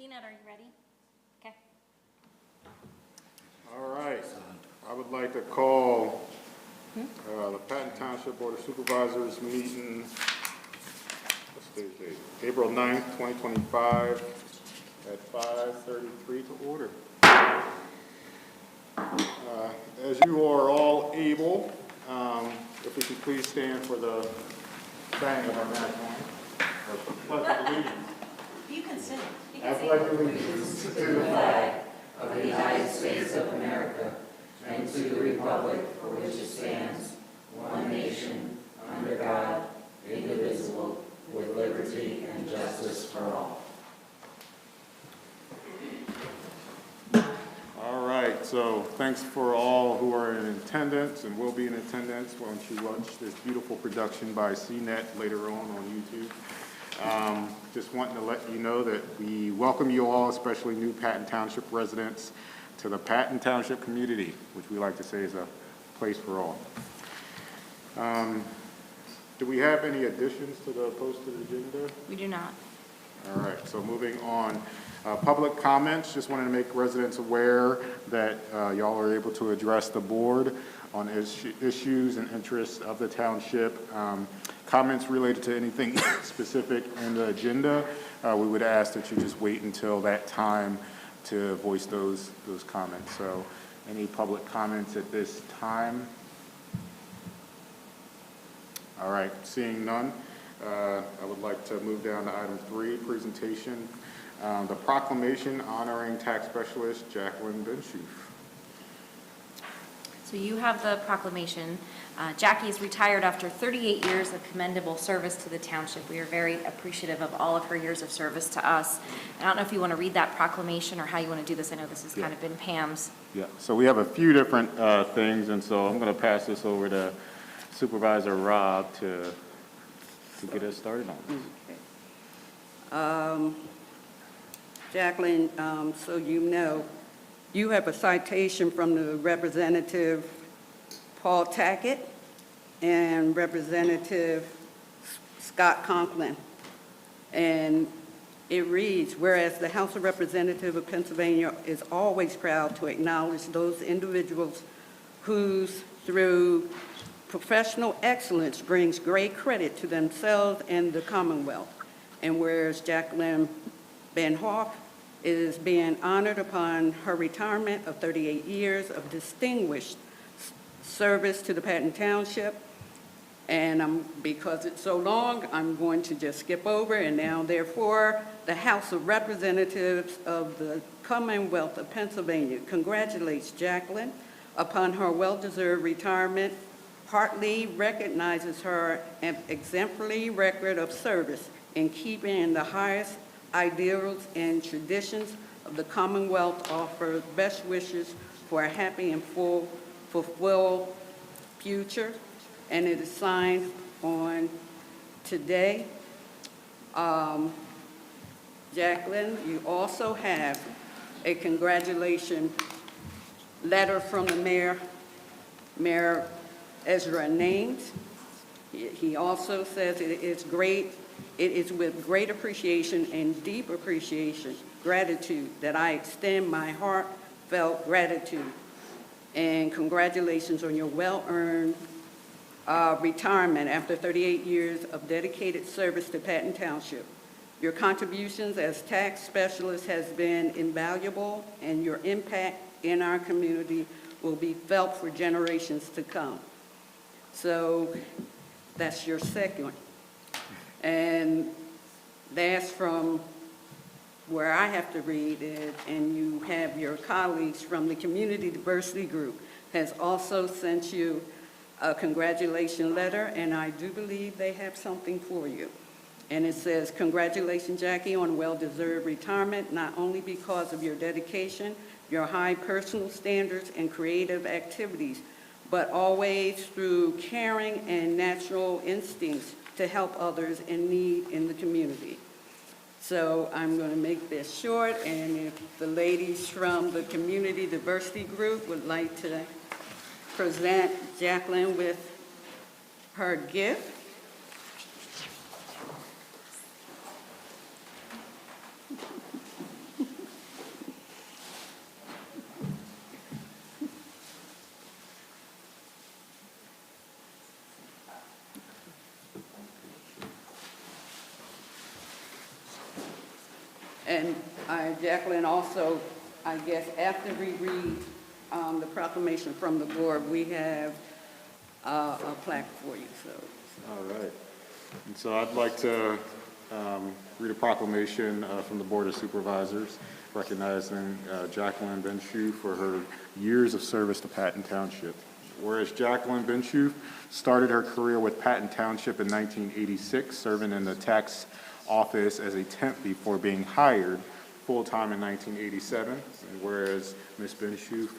CNET, are you ready? Okay. All right. I would like to call the Patton Township Board of Supervisors meeting, what's today's date? April 9th, 2025 at 5:33 to order. As you are all able, if we could please stand for the saying of our national anthem, or pledge of allegiance. You can sing. I pledge allegiance to the flag of the United States of America and to the republic for which it stands, one nation, under God, indivisible, with liberty and justice for all. All right, so thanks for all who are in attendance and will be in attendance. Why don't you watch this beautiful production by CNET later on YouTube. Just wanting to let you know that we welcome you all, especially new Patton Township residents, to the Patton Township community, which we like to say is a place for all. Do we have any additions to the posted agenda? We do not. All right, so moving on. Public comments, just wanted to make residents aware that y'all are able to address the board on issues and interests of the township. Comments related to anything specific in the agenda, we would ask that you just wait until that time to voice those comments. So any public comments at this time? All right, seeing none, I would like to move down to item 3, presentation. The proclamation honoring tax specialist Jacqueline Benshoof. So you have the proclamation. Jackie is retired after 38 years of commendable service to the township. We are very appreciative of all of her years of service to us. And I don't know if you want to read that proclamation or how you want to do this. I know this has kind of been Pam's. Yeah, so we have a few different things, and so I'm going to pass this over to Supervisor Rob to get us started on this. Jacqueline, so you know, you have a citation from the Representative Paul Tackett and Representative Scott Conklin. And it reads, whereas the House of Representatives of Pennsylvania is always proud to acknowledge those individuals whose, through professional excellence, brings great credit to themselves and the Commonwealth. And whereas Jacqueline Benhoff is being honored upon her retirement of 38 years of distinguished service to the Patton Township. And because it's so long, I'm going to just skip over. And now, therefore, the House of Representatives of the Commonwealth of Pennsylvania congratulates Jacqueline upon her well-deserved retirement, heartily recognizes her exemplary record of service in keeping the highest ideals and traditions of the Commonwealth, offer best wishes for a happy and fulfilled future. And it is signed on today. Jacqueline, you also have a congratulation letter from the mayor, Mayor Ezra Names. He also says it is with great appreciation and deep appreciation, gratitude, that I extend my heartfelt gratitude and congratulations on your well-earned retirement after 38 years of dedicated service to Patton Township. Your contributions as tax specialist has been invaluable, and your impact in our community will be felt for generations to come. So that's your second. And that's from where I have to read it, and you have your colleagues from the Community Diversity Group has also sent you a congratulation letter, and I do believe they have something for you. And it says, congratulations, Jackie, on well-deserved retirement, not only because of your dedication, your high personal standards and creative activities, but always through caring and natural instincts to help others in need in the community. So I'm going to make this short, and if the ladies from the Community Diversity Group would like to present Jacqueline with her gift. And Jacqueline, also, I guess, after we read the proclamation from the board, we have a plaque for you, so. All right. And so I'd like to read a proclamation from the Board of Supervisors recognizing Jacqueline Benshew for her years of service to Patton Township. Whereas Jacqueline Benshew started her career with Patton Township in 1986, serving in the tax office as a temp before being hired full-time in 1987. And whereas Ms. Benshew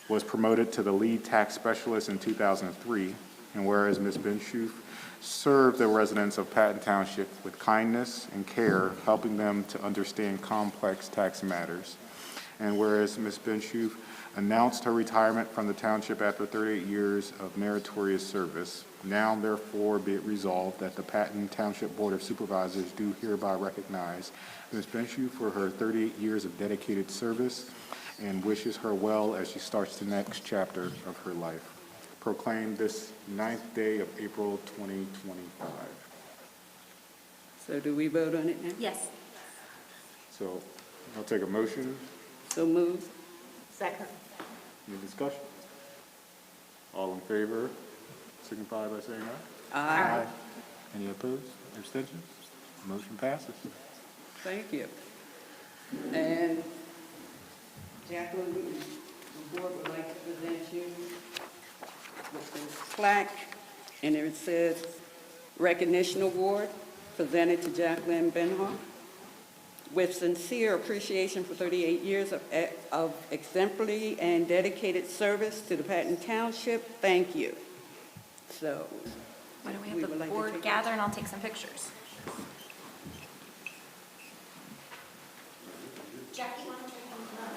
was promoted to the lead tax specialist in 2003, and whereas Ms. Benshew served the residents of Patton Township with kindness and care, helping them to understand complex tax matters. And whereas Ms. Benshew announced her retirement from the township after 38 years of meritorious service, now therefore be it resolved that the Patton Township Board of Supervisors do hereby recognize Ms. Benshew for her 38 years of dedicated service and wishes her well as she starts the next chapter of her life. Proclaimed this 9th day of April 2025. So do we vote on it now? Yes. So I'll take a motion. So moved. Second. Any discussion? All in favor, signify by saying aye. Aye. Any opposed, abstentions? Motion passes. Thank you. And Jacqueline, the board would like to present you with this plaque, and it says Recognition Award presented to Jacqueline Benhar. With sincere appreciation for 38 years of exemplary and dedicated service to the Patton Township, thank you. So, Why don't we We have would the like to board take- gather and I'll take some pictures. Jackie, why don't you come up?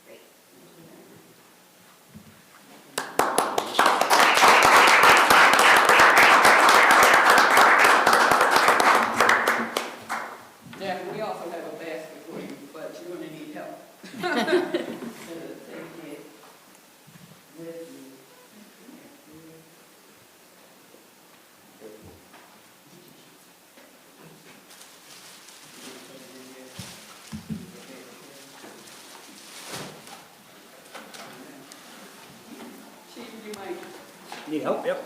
Great. Jacqueline, we also have a basket for you, but you're gonna need help. So take it with you. Chief, you might Need help? Yep.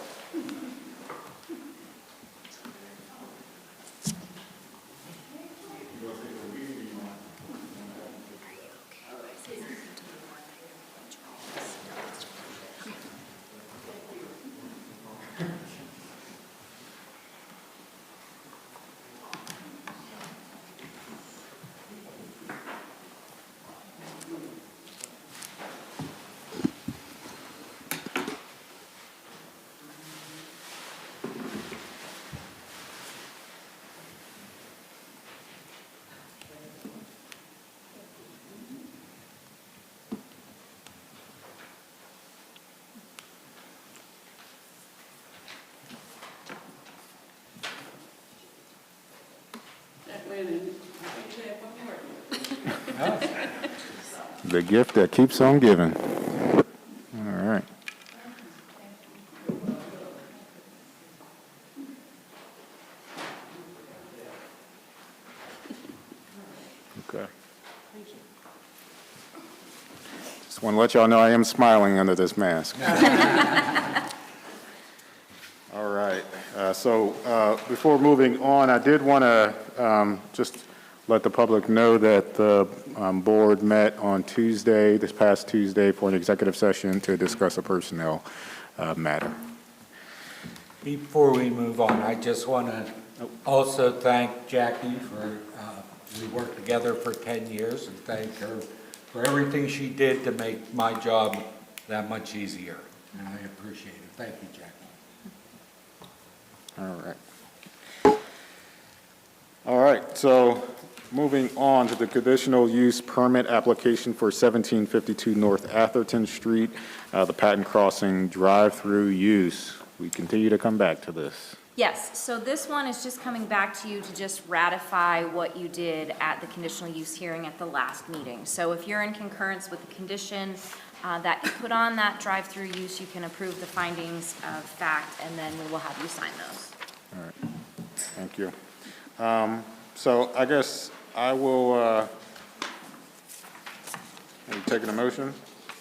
Jacqueline, and I think you have one more. The gift that keeps on giving. All right. Okay. Just want to let y'all know I am smiling under this mask. All right. So before moving on, I did want to just let the public know that the board met on Tuesday, this past Tuesday, for an executive session to discuss a personnel matter. Before we move on, I just want to also thank Jackie for, we worked together for 10 years, and thank her for everything she did to make my job that much easier. And I appreciate it. Thank you, Jackie. All right. All right, so Moving on to the conditional use permit application for 1752 North Atherton Street, the Patton Crossing drive-through use. We continue to come back to this. Yes, so this one is just coming back to you to just ratify what you did at the conditional use hearing at the last meeting. So if you're in concurrence with the condition that you put on that drive-through use, you can approve the findings of fact, and then we will have you sign those. All right, thank you. So I guess I will, are you taking a motion?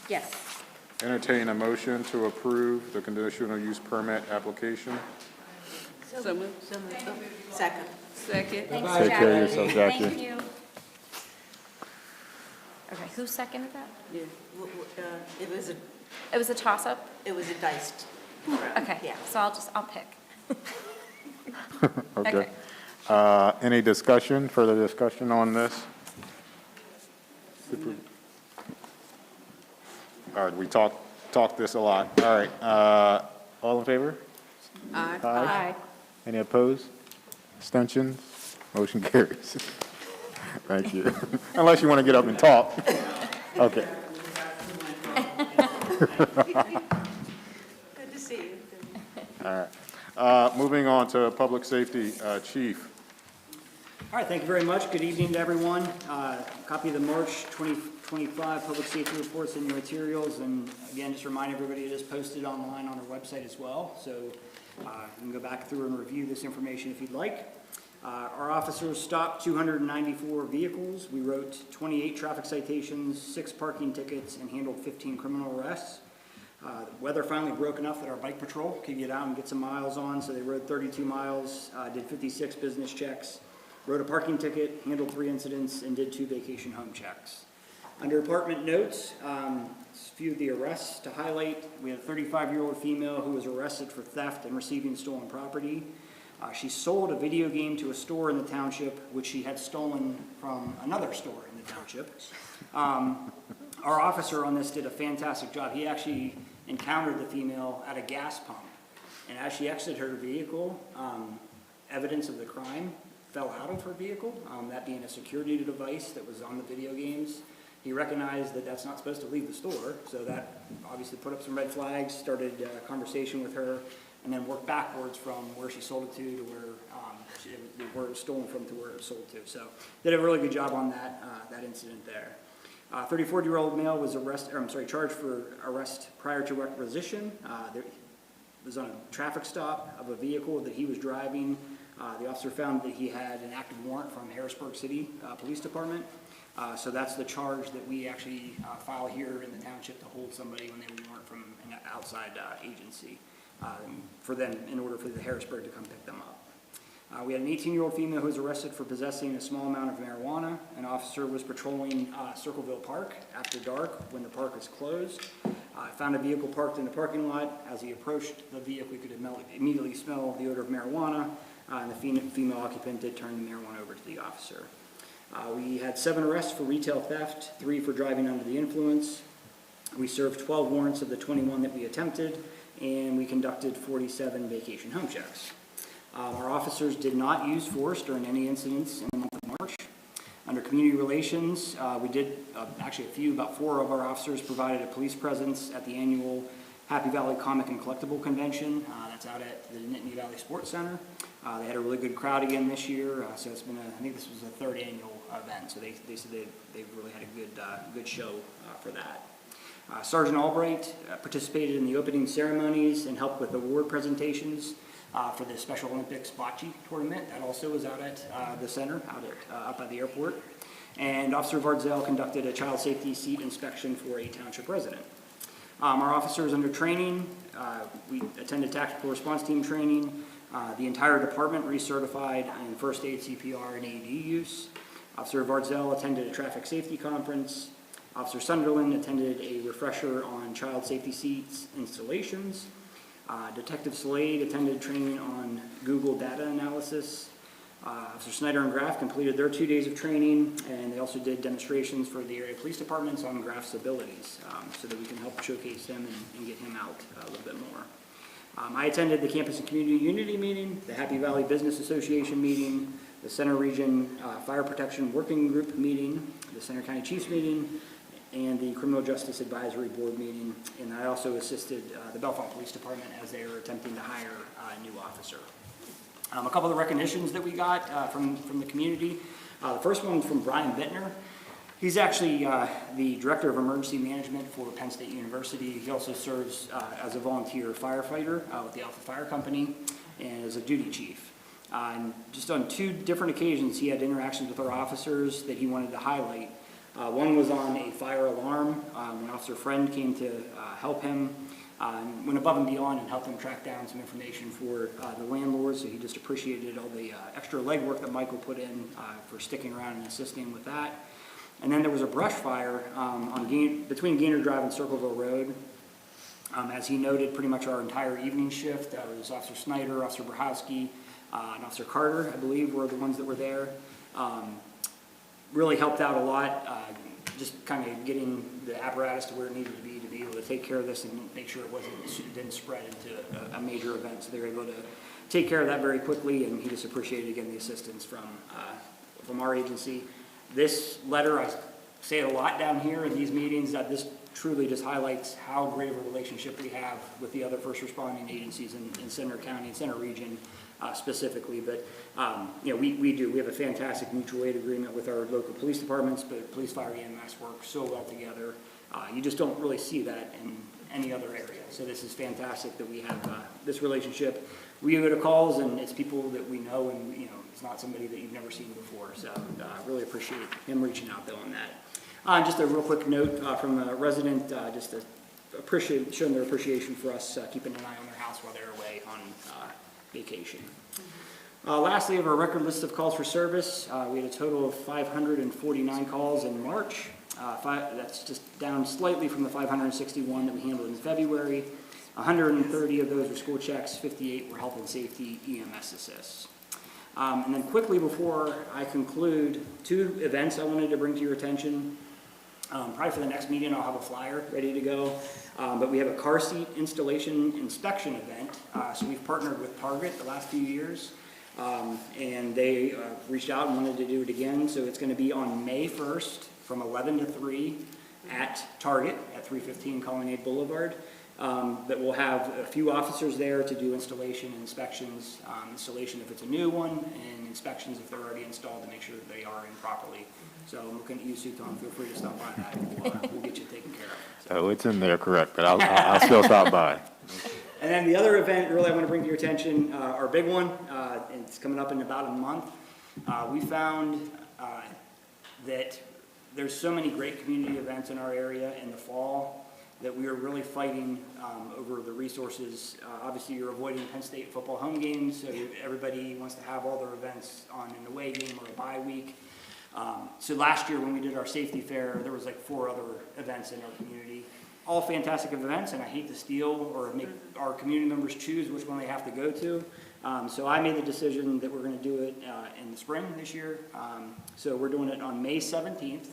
Yes. Entertain a motion to approve the conditional use permit application. So moved. Second. Second. Thanks, Take care of yourself, Jackie. Thank you. Okay, who seconded that? Yeah. It was a toss-up? It was a diced. Okay, Yeah. so I'll pick. Okay. Any discussion, further discussion on this? All right, we talked this a lot. All right, all in favor? Aye. Aye. Any opposed? Abstentions? Motion carries. Thank you. Unless you want to get up and talk. Okay. Good to see you. All right. Moving on to Public Safety, Chief. All right, thank you very much. Good evening to everyone. Copy of the March 2025 Public Safety Reports in your materials, and again, just remind everybody it is posted online on our website as well, so you can go back through and review this information if you'd like. Our officers stopped 294 vehicles. We wrote 28 traffic citations, 6 parking tickets, and handled 15 criminal arrests. The weather finally broke enough that our bike patrol could get out and get some miles on, so they rode 32 miles, did 56 business checks, wrote a parking ticket, handled 3 incidents, and did 2 vacation home checks. Under department notes, a few of the arrests to highlight. We had a 35-year-old female who was arrested for theft and receiving stolen property. She sold a video game to a store in the township, which she had stolen from another store in the township. Our officer on this did a fantastic job. He actually encountered the female at a gas pump, and as she exited her vehicle, evidence of the crime fell out of her vehicle, that being a security device that was on the video games. He recognized that that's not supposed to leave the store, so that obviously put up some red flags, started a conversation with her, and then worked backwards from where she sold it to where it was stolen from to where it was sold to. So did a really good job on that incident there. 34-year-old male was charged for arrest prior to requisition. There was on a traffic stop of a vehicle that he was driving. The officer found that he had an active warrant from Harrisburg City Police Department. So that's the charge that we actually file here in the township to hold somebody when they have a warrant from an outside agency in order for the Harrisburg to come pick them up. We had an 18-year-old female who was arrested for possessing a small amount of marijuana. An officer was patrolling Circleville Park after dark when the park was closed. Found a vehicle parked in the parking lot. As he approached the vehicle, he could immediately smell the odor of marijuana, and the female occupant did turn the marijuana over to the officer. We had 7 arrests for retail theft, 3 for driving under the influence. We served 12 warrants of the 21 that we attempted, and we conducted 47 vacation home checks. Our officers did not use force during any incidents in the month of March. Under community relations, we did about 4 of our officers provided a police presence at the annual Happy Valley Comic and Collectible Convention. That's out at the Nittany Valley Sports Center. They had a really good crowd again this year, so it's been I think this was the 3rd annual event, so they said they really had a good show for that. Sergeant Albright participated in the opening ceremonies and helped with award presentations for the Special Olympics bocce tournament. That also was out at the center, up at the airport. And Officer Vardzell conducted a child safety seat inspection for a township resident. Our officers under training, we attended tactical response team training. The entire department recertified in first aid, CPR, and AED use. Officer Vardzell attended a traffic safety conference. Officer Sunderland attended a refresher on child safety seats installations. Detective Slade attended training on Google data analysis. Officer Snyder and Graff completed their 2 days of training, and they also did demonstrations for the area police departments on Graff's abilities, so that we can help showcase him and get him out a little bit more. I attended the Campus and Community Unity meeting, the Happy Valley Business Association meeting, the Center Region Fire Protection Working Group meeting, the Center County Chiefs meeting, and the Criminal Justice Advisory Board meeting. And I also assisted the Bellefonte Police Department as they were attempting to hire a new officer. A couple of the recognitions that we got from the community. The first one from Brian Bittner. He's actually the Director of Emergency Management for Penn State University. He also serves as a volunteer firefighter with the Alpha Fire Company and as a duty chief. And just on 2 different occasions, he had interactions with our officers that he wanted to highlight. One was on a fire alarm when Officer Friend came to help him. And went above and beyond and helped him track down some information for the landlord, so he just appreciated all the extra legwork that Michael put in for sticking around and assisting with that. And then there was a brush fire between Gaynor Drive and Circleville Road. As he noted, pretty much our entire evening shift, it was Officer Snyder, Officer Brahowski, and Officer Carter, I believe, were the ones that were there. Really helped out a lot, just kind of getting the apparatus to where it needed to be able to take care of this and make sure it didn't spread into a major event. So they were able to take care of that very quickly, and he just appreciated, again, the assistance from our agency. This letter, I say it a lot down here in these meetings, that this truly just highlights how great of a relationship we have with the other first responding agencies in Center County and Center Region specifically. But, we have a fantastic mutual aid agreement with our local police departments, but police, fire, EMS work so well together. You just don't really see that in any other area. So this is fantastic that we have this relationship. We go to calls, and it's people that we know, and it's not somebody that you've never seen before. So really appreciate him reaching out though on that. Just a real quick note from a resident, just to showing their appreciation for us keeping an eye on their house while they're away on vacation. Lastly, we have our record list of calls for service. We had a total of 549 calls in March. That's just down slightly from the 561 that we handled in February. 130 of those were school checks, 58 were health and safety EMS assists. And then quickly before I conclude, 2 events I wanted to bring to your attention. Probably for the next meeting I'll have a flyer ready to go. But we have a car seat installation inspection event. So we've partnered with Target the last few years. And they reached out and wanted to do it again. So it's going to be on May 1st from 11 to 3 at Target at 315 Colonnade Boulevard. That we'll have a few officers there to do installation and inspections, installation if it's a new one, and inspections if they're already installed to make sure that they are in properly. So I'm looking at you, Sue Tom, feel free to stop by that. We'll get you taken care of. So. Oh, it's in there, correct, but I'll still stop by. And then the other event really I want to bring to your attention, our big one, it's coming up in about a month. We found that there's so many great community events in our area in the fall that we are really fighting over the resources. Obviously, you're avoiding Penn State football home games, so everybody wants to have all their events on an away game or a bye week. So last year when we did our safety fair, there was like 4 other events in our community. All fantastic events, and I hate to steal or make our community members choose which one they have to go to. So I made the decision that we're going to do it in the spring this year. So we're doing it on May 17th.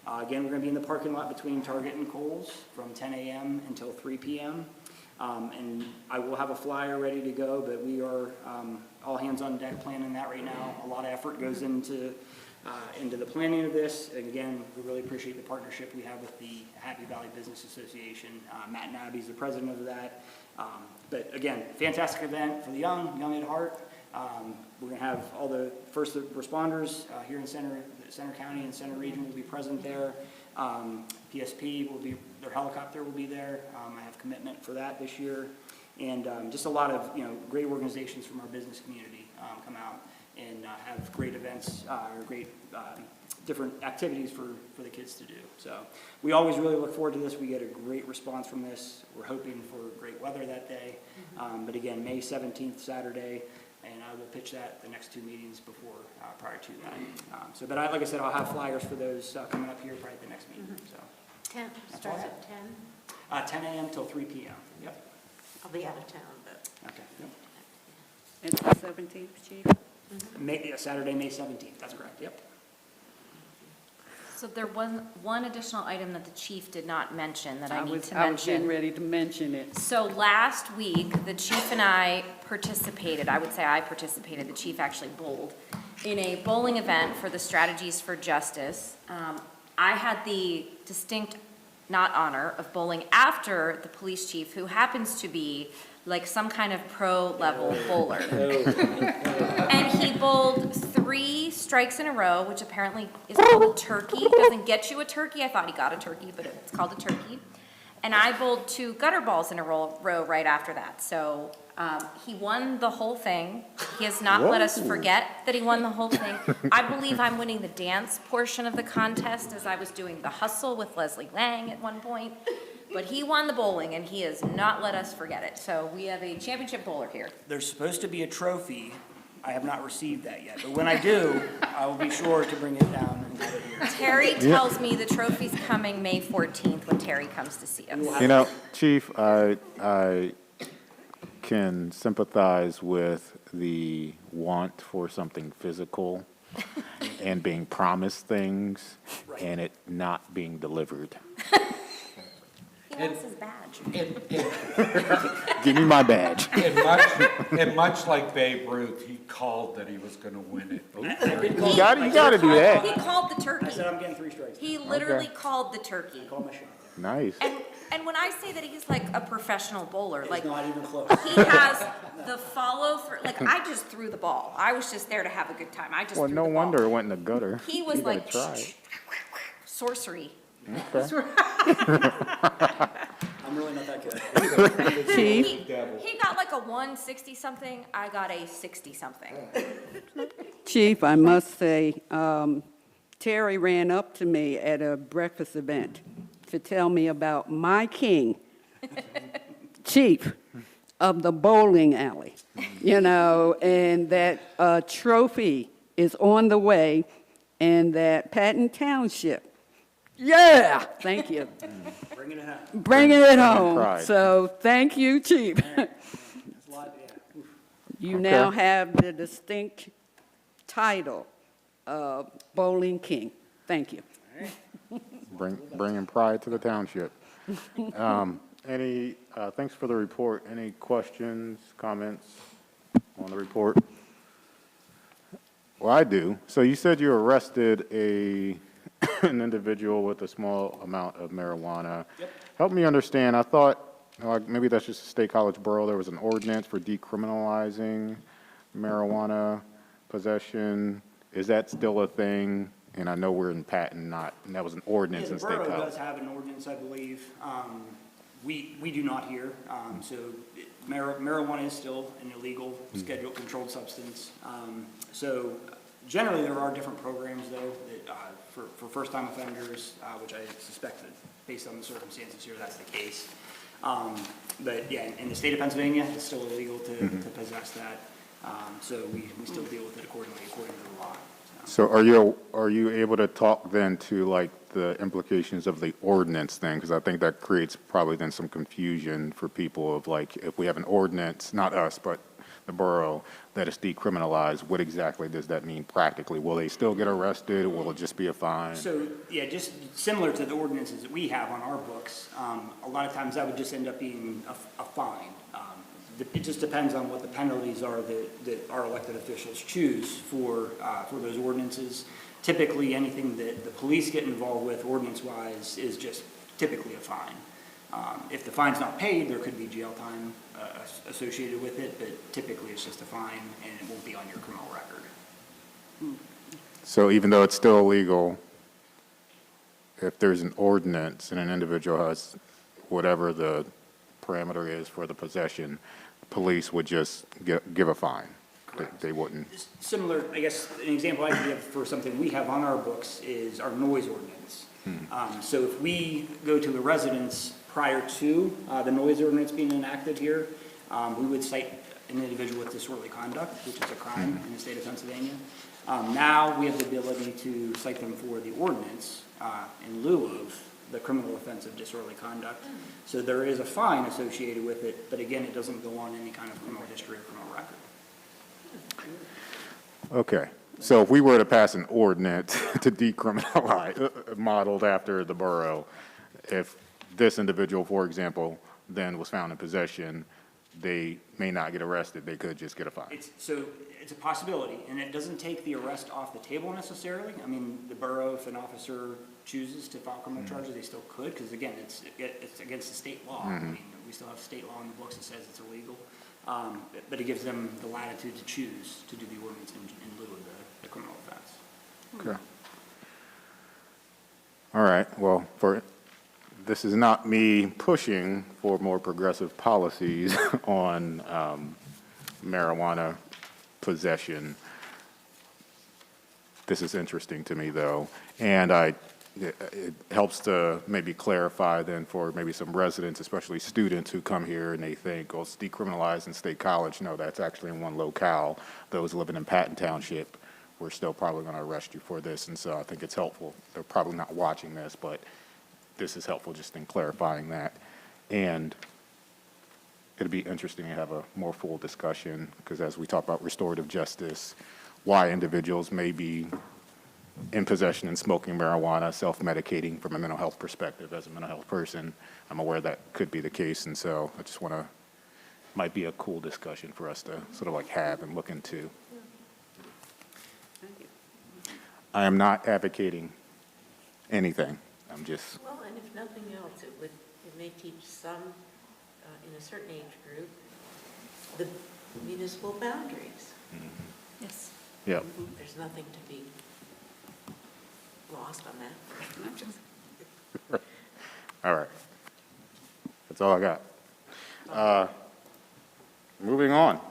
Again, we're going to be in the parking lot between Target and Kohl's from 10 a.m. until 3 p.m. And I will have a flyer ready to go, but we are all hands on deck planning that right now. A lot of effort goes into the planning of this. And again, we really appreciate the partnership we have with the Happy Valley Business Association. Matt Nabby is the president of that. But again, fantastic event for the young at heart. We're going to have all the first responders here in Center County and Center Region will be present there. PSP will be, their helicopter will be there. I have commitment for that this year. And just a lot of great organizations from our business community come out and have great events or great different activities for the kids to do. So we always really look forward to this. We get a great response from this. We're hoping for great weather that day. But again, May 17th, Saturday. And I will pitch that at the next 2 meetings prior to that. But like I said, I'll have flyers for those coming up here probably at the next meeting. So 10, starts at 10? 10 a.m. till 3 p.m. Yep. I'll be out of town, but. Okay. Yep. It's the 17th, Chief? Saturday, May 17th. That's correct. Yep. So there was one additional item that the chief did not mention that I need to mention. I was getting ready to mention it. So last week, the chief and I participated, I would say I participated, the chief actually bowled, in a bowling event for the Strategies for Justice. I had the distinct not honor of bowling after the police chief, who happens to be like some kind of pro-level bowler. And he bowled 3 strikes in a row, which apparently is called a turkey. It doesn't get you a turkey. I thought he got a turkey, but it's called a turkey. And I bowled 2 gutter balls in a row right after that. So he won the whole thing. He has not let us forget that he won the whole thing. I believe I'm winning the dance portion of the contest, as I was doing the hustle with Leslie Lang at one point. But he won the bowling, and he has not let us forget it. So we have a championship bowler here. There's supposed to be a trophy. I have not received that yet, but when I do, I will be sure to bring it down and have it here. Terry tells me the trophy's coming May 14th when Terry comes to see us. You know, Chief, I can sympathize with the want for something physical and being promised things and it not being delivered. He wants his badge. Give me my badge. And much like Babe Ruth, he called that he was going to win it. You gotta do that. He called the I turkey. said I'm getting 3 strikes. He literally called the turkey. Call my shot. Nice. And when I say that he's like a professional bowler, like It's not even close. he has the follow through. Like I just threw the ball. I was just there to have a good time. I just Well, threw no the ball. wonder it went in the gutter. He was You gotta like try. sorcery. Okay. I'm really not that good. Chief, He got like a 160 something. I got a 60 something. Chief, I must say, Terry ran up to me at a breakfast event to tell me about my king, chief of the bowling alley, you know, and that a trophy is on the way, and that Patton Township, yeah, thank you, Bringing it home. bringing it home. pride. So thank you, chief. It's a lot, yeah. Oof. You now have the distinct title of Bowling King. Thank you. Bringing pride to the township. Thanks for the report. Any questions, comments on the report? Well, I do. So you said you arrested an individual with a small amount of marijuana. Yep. Help me understand. I thought, maybe that's just a State College Borough. There was an ordinance for decriminalizing marijuana possession. Is that still a thing? And I know we're in Patton, and that was an ordinance Yeah, in the State borough College. does have an ordinance, I believe. We do not here. So marijuana is still an illegal scheduled controlled substance. So generally, there are different programs, though, that for first-time offenders, which I suspect that based on the circumstances here, that's the case. But yeah, in the state of Pennsylvania, it's still illegal to possess that. So we still deal with it according to the law. So are you able to talk then to like the implications of the ordinance then? Because I think that creates probably then some confusion for people of like, if we have an ordinance, not us, but the borough, that is decriminalized, what exactly does that mean practically? Will they still get arrested? Will it just be a fine? So, yeah, just similar to the ordinances that we have on our books, a lot of times that would just end up being a fine. It just depends on what the penalties are that our elected officials choose for those ordinances. Typically, anything that the police get involved with ordinance-wise is just typically a fine. If the fine's not paid, there could be jail time associated with it, but typically it's just a fine and it won't be on your criminal record. So even though it's still illegal, if there's an ordinance and an individual has whatever the parameter is for the possession, police would just give a fine. They wouldn't. Similar, I guess, an example I can give for something we have on our books is our noise ordinance. So if we go to a residence prior to the noise ordinance being enacted here, we would cite an individual with disorderly conduct, which is a crime in the state of Pennsylvania. Now we have the ability to cite them for the ordinance in lieu of the criminal offense of disorderly conduct. So there is a fine associated with it, but again, it doesn't go on any kind of criminal history or criminal record. Okay. So if we were to pass an ordinance to decriminalize, modeled after the borough, if this individual, for example, then was found in possession, they may not get arrested, they could just get a fine. It's a possibility, and it doesn't take the arrest off the table necessarily. I mean, the borough, if an officer chooses to file criminal charges, they still could, because again, it's against the state law. I mean, we still have state law in the books that says it's illegal. But it gives them the latitude to choose to do the ordinance in lieu of the criminal offense. Okay. All right, well, this is not me pushing for more progressive policies on marijuana possession. This is interesting to me, though, and it helps to maybe clarify then for maybe some residents, especially students who come here and they think, oh, it's decriminalized in State College. No, that's actually in one locale. Those living in Patton Township, we're still probably going to arrest you for this, and so I think it's helpful. They're probably not watching this, but this is helpful just in clarifying that. And it'd be interesting to have a more full discussion, because as we talk about restorative justice, why individuals may be in possession and smoking marijuana, self-medicating from a mental health perspective. As a mental health person, I'm aware that could be the case, and so I just want to, might be a cool discussion for us to sort of like have and look into. I am not advocating anything. I'm just, Well, and if nothing else, it may teach some, in a certain age group, the municipal boundaries. Yes. yeah. There's nothing to be lost on that. All right. That's all I got. Moving on.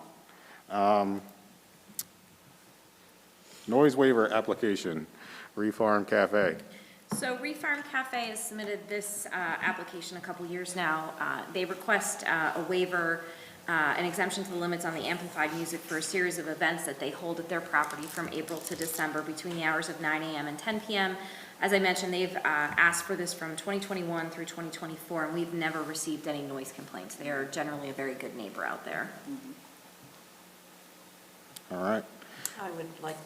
Noise waiver application, Refarm Cafe. So Refarm Cafe has submitted this application a couple years now. They request a waiver, an exemption to the limits on the amplified music for a series of events that they hold at their property from April to December between the hours of 9 a.m. and 10 p.m. As I mentioned, they've asked for this from 2021 through 2024, and we've never received any noise complaints. They are generally a very good neighbor out there. All right. I would like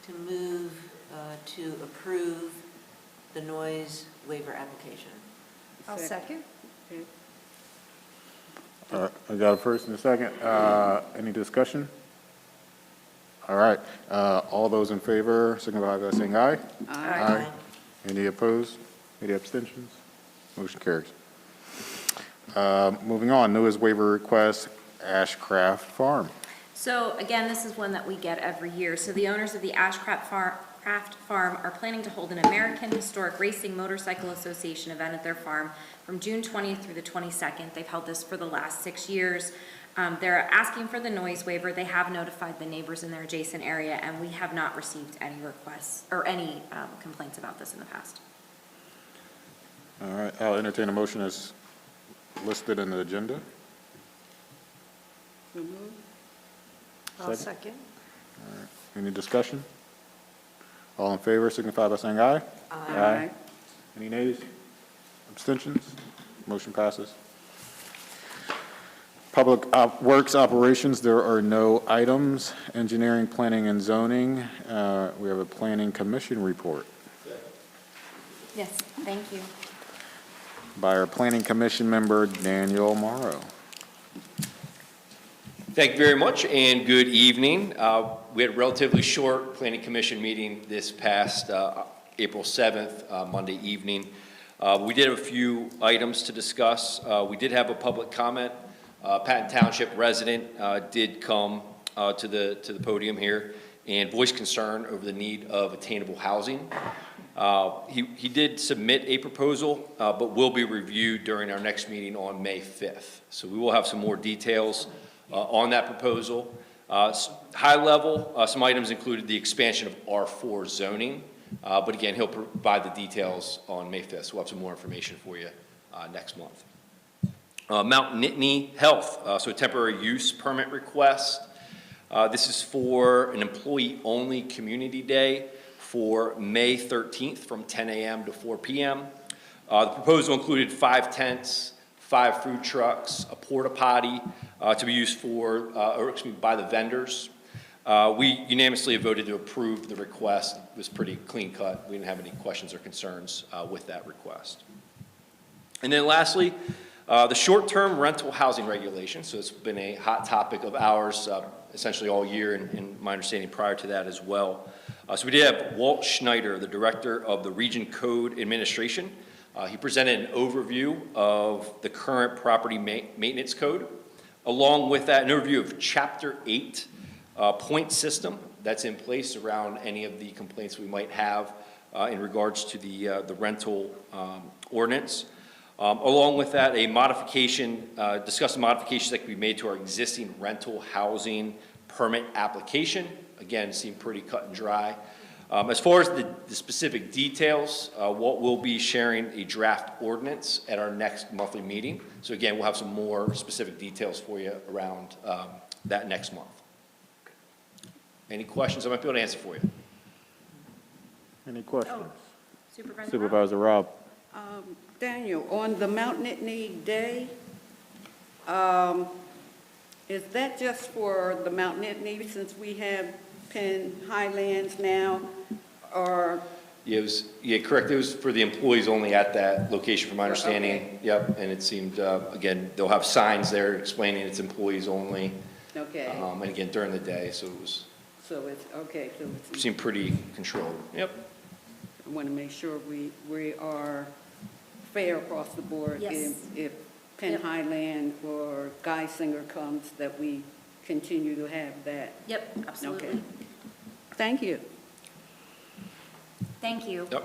to move to approve the noise waiver application. I'll second. All right. I got a first and a second. Any discussion? All right. All those in favor signify by saying aye. Aye. Any opposed? Any abstentions? Motion carries. Moving on, newest waiver request, Ashcraft Farm. So again, this is one that we get every year. So the owners of the Ashcraft Farm are planning to hold an American Historic Racing Motorcycle Association event at their farm from June 20th through the 22nd. They've held this for the last 6 years. They're asking for the noise waiver. They have notified the neighbors in their adjacent area, and we have not received any requests or any complaints about this in the past. All right, I'll entertain a motion as listed in the agenda. I'll second. Any discussion? All in favor signify by saying aye. Aye. Any nays? Abstentions? Motion passes. Public Works Operations, there are no items. Engineering, Planning, and Zoning, we have a Planning Commission report Yes, thank you. by our Planning Commission member, Daniel Morrow. Thank you very much, and good evening. We had a relatively short Planning Commission meeting this past April 7th, Monday evening. We did have a few items to discuss. We did have a public comment. Patton Township resident did come to the podium here and voice concern over the need of attainable housing. He did submit a proposal, but will be reviewed during our next meeting on May 5th. So we will have some more details on that proposal. High level, some items included the expansion of R4 zoning, but again, he'll provide the details on May 5th, so we'll have some more information for you next month. Mount Nittany Health, so a temporary use permit request. This is for an employee-only community day for May 13th from 10 a.m. to 4 p.m. The proposal included 5 tents, 5 food trucks, a porta potty to be used by the vendors. We unanimously voted to approve the request. It was pretty clean cut. We didn't have any questions or concerns with that request. And then lastly, The short-term rental housing regulation, so it's been a hot topic of ours essentially all year, and my understanding prior to that as well. So we did have Walt Schneider, the Director of the Region Code Administration. He presented an overview of the current property maintenance code. Along with that, an overview of Chapter 8 point system that's in place around any of the complaints we might have in regards to the rental ordinance. Along with that, a modification, discuss the modifications that can be made to our existing rental housing permit application. Again, seemed pretty cut and dry. As far as the specific details, Walt will be sharing a draft ordinance at our next monthly meeting. So again, we'll have some more specific details for you around that next month. Any questions I might be able to answer for you? Any questions? Supervisor Rob? Supervisor Rob? Daniel, on the Mount Nittany Day, is that just for the Mount Nittany since we have Penn Highlands now, or? Yeah, correct. It was for the employees only at that location, from my understanding. Okay. Yep, and it seemed, again, they'll have signs there explaining it's employees only. Okay, And again, during the day, so it was, so it's, okay, so it's, seemed pretty controlled. Yep. I want to make sure we are fair across the board. Yes. If Penn Yep. Highland or Geisinger comes, that we continue to have that. Yep, absolutely. Okay. Thank you. Thank you. Yep.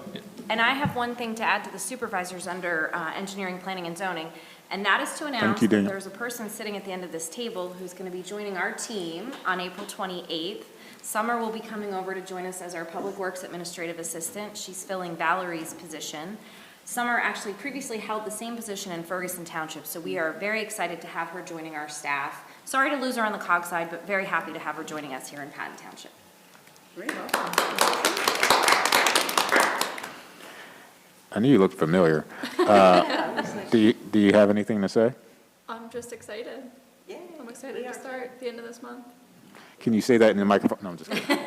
And I have one thing to add to the supervisors under engineering, planning, and zoning, and that is to announce you, that Dana. there's a person sitting at the end of this table who's going to be joining our team on April 28th. Summer will be coming over to join us as our Public Works Administrative Assistant. She's filling Valerie's position. Summer actually previously held the same position in Ferguson Township, so we are very excited to have her joining our staff. Sorry to lose her on the COG side, but very happy to have her joining us here in Patton Township. Great. I knew you looked familiar. Do you have anything to say? I'm just excited. Yeah. I'm excited to start at the end of this month. Can you say that in the microphone? No, I'm just kidding.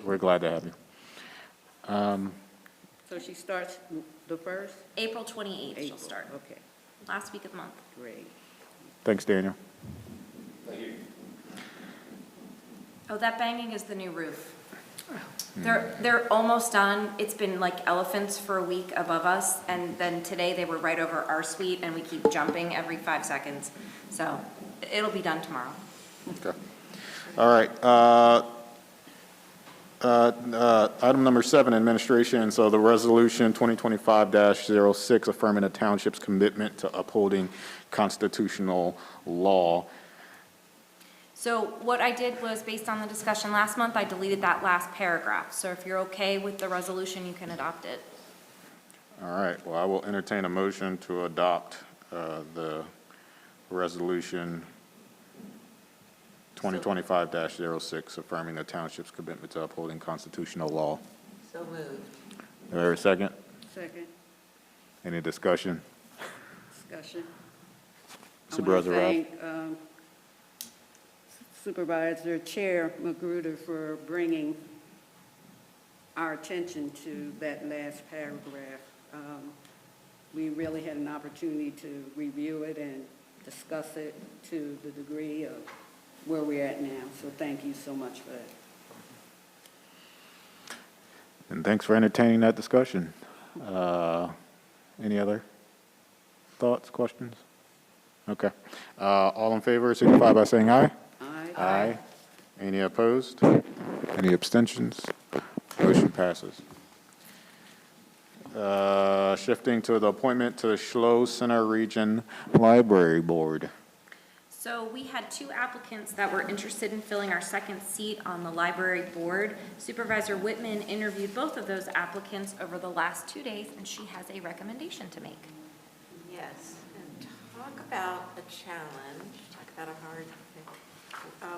We're glad to have you. So she starts the first? April 28th she'll April. start, Okay, last week of the month. great. Thanks, Daniel. Thank you. Oh, that banging is the new roof. They're almost done. It's been like elephants for a week above us, and then today they were right over our suite, and we keep jumping every 5 seconds. So it'll be done tomorrow. Okay. All right. Item number 7, administration. So the resolution 2025-06 affirming the township's commitment to upholding constitutional law. So what I did was, based on the discussion last month, I deleted that last paragraph. So if you're okay with the resolution, you can adopt it. All right. Well, I will entertain a motion to adopt the resolution 2025-06 affirming the township's commitment to upholding constitutional law. So moved. Do I hear a second? Second Any discussion? discussion. Supervisor I Rob? want to thank Supervisor Chair Magruder for bringing our attention to that last paragraph. We really had an opportunity to review it and discuss it to the degree of where we're at now. So thank you so much for that. And thanks for entertaining that discussion. Any other thoughts, questions? Okay. All in favor, signify by saying aye. Aye. Aye. Any opposed? Any abstentions? Motion passes. Shifting to the appointment to the Schloss Center Region Library Board. So we had 2 applicants that were interested in filling our second seat on the library board. Supervisor Whitman interviewed both of those applicants over the last 2 days, and she has a recommendation to make. Yes, and talk about a challenge, talk about a hard thing.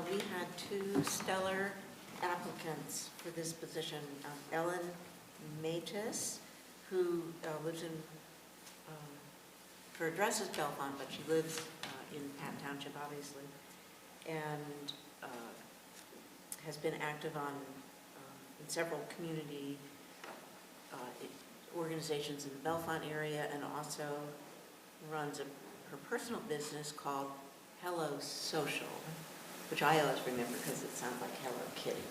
We had 2 stellar applicants for this position. Ellen Matis, who lives in, her address is Belmont, but she lives in Patton Township, obviously, and has been active on, in several community organizations in the Belmont area, and also runs her personal business called Hello Social, which I always remember because it sounds like Hello Kitty.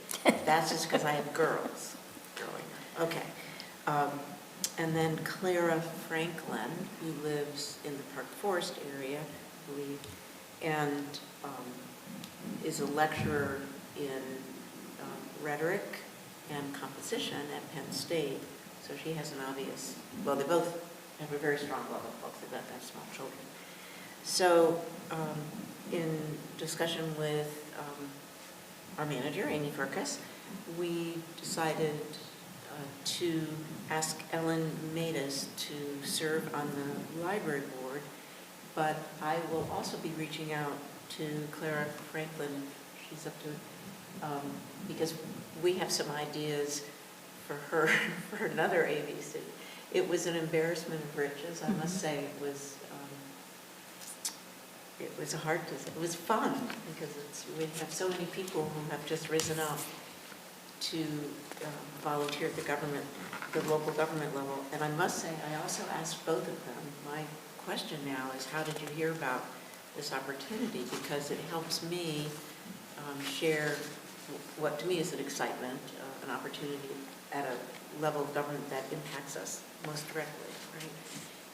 That's just because I have girls growing up. Okay. And then Clara Franklin, who lives in the Park Forest area, I believe, and is a lecturer in rhetoric and composition at Penn State. So she has an obvious, well, they both have a very strong love of books. They both have small children. So in discussion with our manager, Amy Furcus, we decided to ask Ellen Matus to serve on the library board, but I will also be reaching out to Clara Franklin. She's up to, because we have some ideas for her for another ABC. It was an embarrassment of riches, I must say. It was it was fun because we have so many people who have just risen up to volunteer at the local government level. And I must say, I also asked both of them. My question now is, how did you hear about this opportunity? Because it helps me share what to me is an excitement, an opportunity at a level of government that impacts us most directly, right?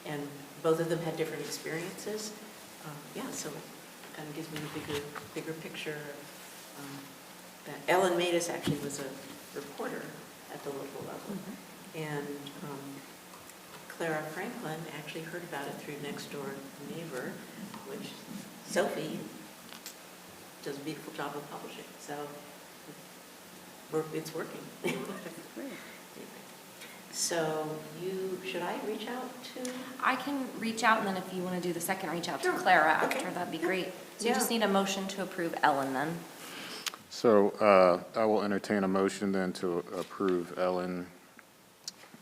And both of them had different experiences. So it kind of gives me a bigger picture of that. Ellen Matus actually was a reporter at the local level. And Clara Franklin actually heard about it through Next Door Neighbor, which Sophie does a beautiful job of publishing. So it's working. So should I reach out to? I can reach out, and then if you want to do the second reach out to Sure. Clara after, Okay. that'd be Yeah. great. So you just need a motion to approve Ellen then. So I will entertain a motion then to approve Ellen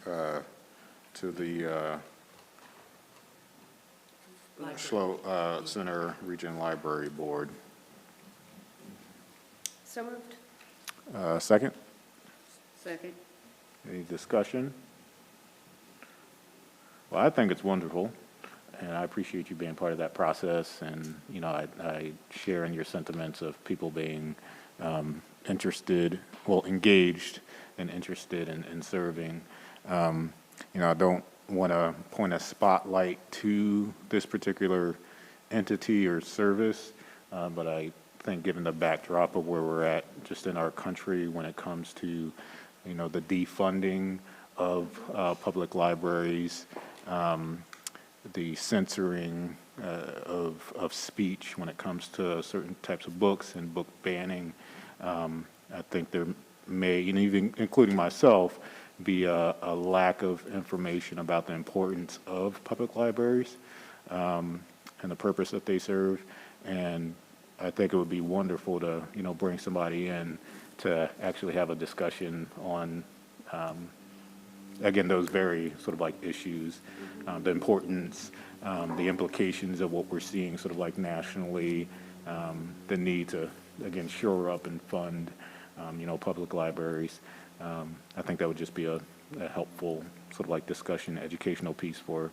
to the Schlo Center Region Library Board. So moved. Second? Second. Any discussion? Well, I think it's wonderful, and I appreciate you being part of that process. And, you know, I share in your sentiments of people being engaged and interested in serving. You know, I don't want to point a spotlight to this particular entity or service, but I think given the backdrop of where we're at just in our country when it comes to, you know, the defunding of public libraries, the censoring of speech when it comes to certain types of books and book banning, I think there may, and even including myself, be a lack of information about the importance of public libraries and the purpose that they serve. And I think it would be wonderful to, you know, bring somebody in to actually have a discussion on, again, those very sort of like issues, the importance, the implications of what we're seeing sort of like nationally, the need to, again, shore up and fund, you know, public libraries. I think that would just be a helpful sort of like discussion, educational piece for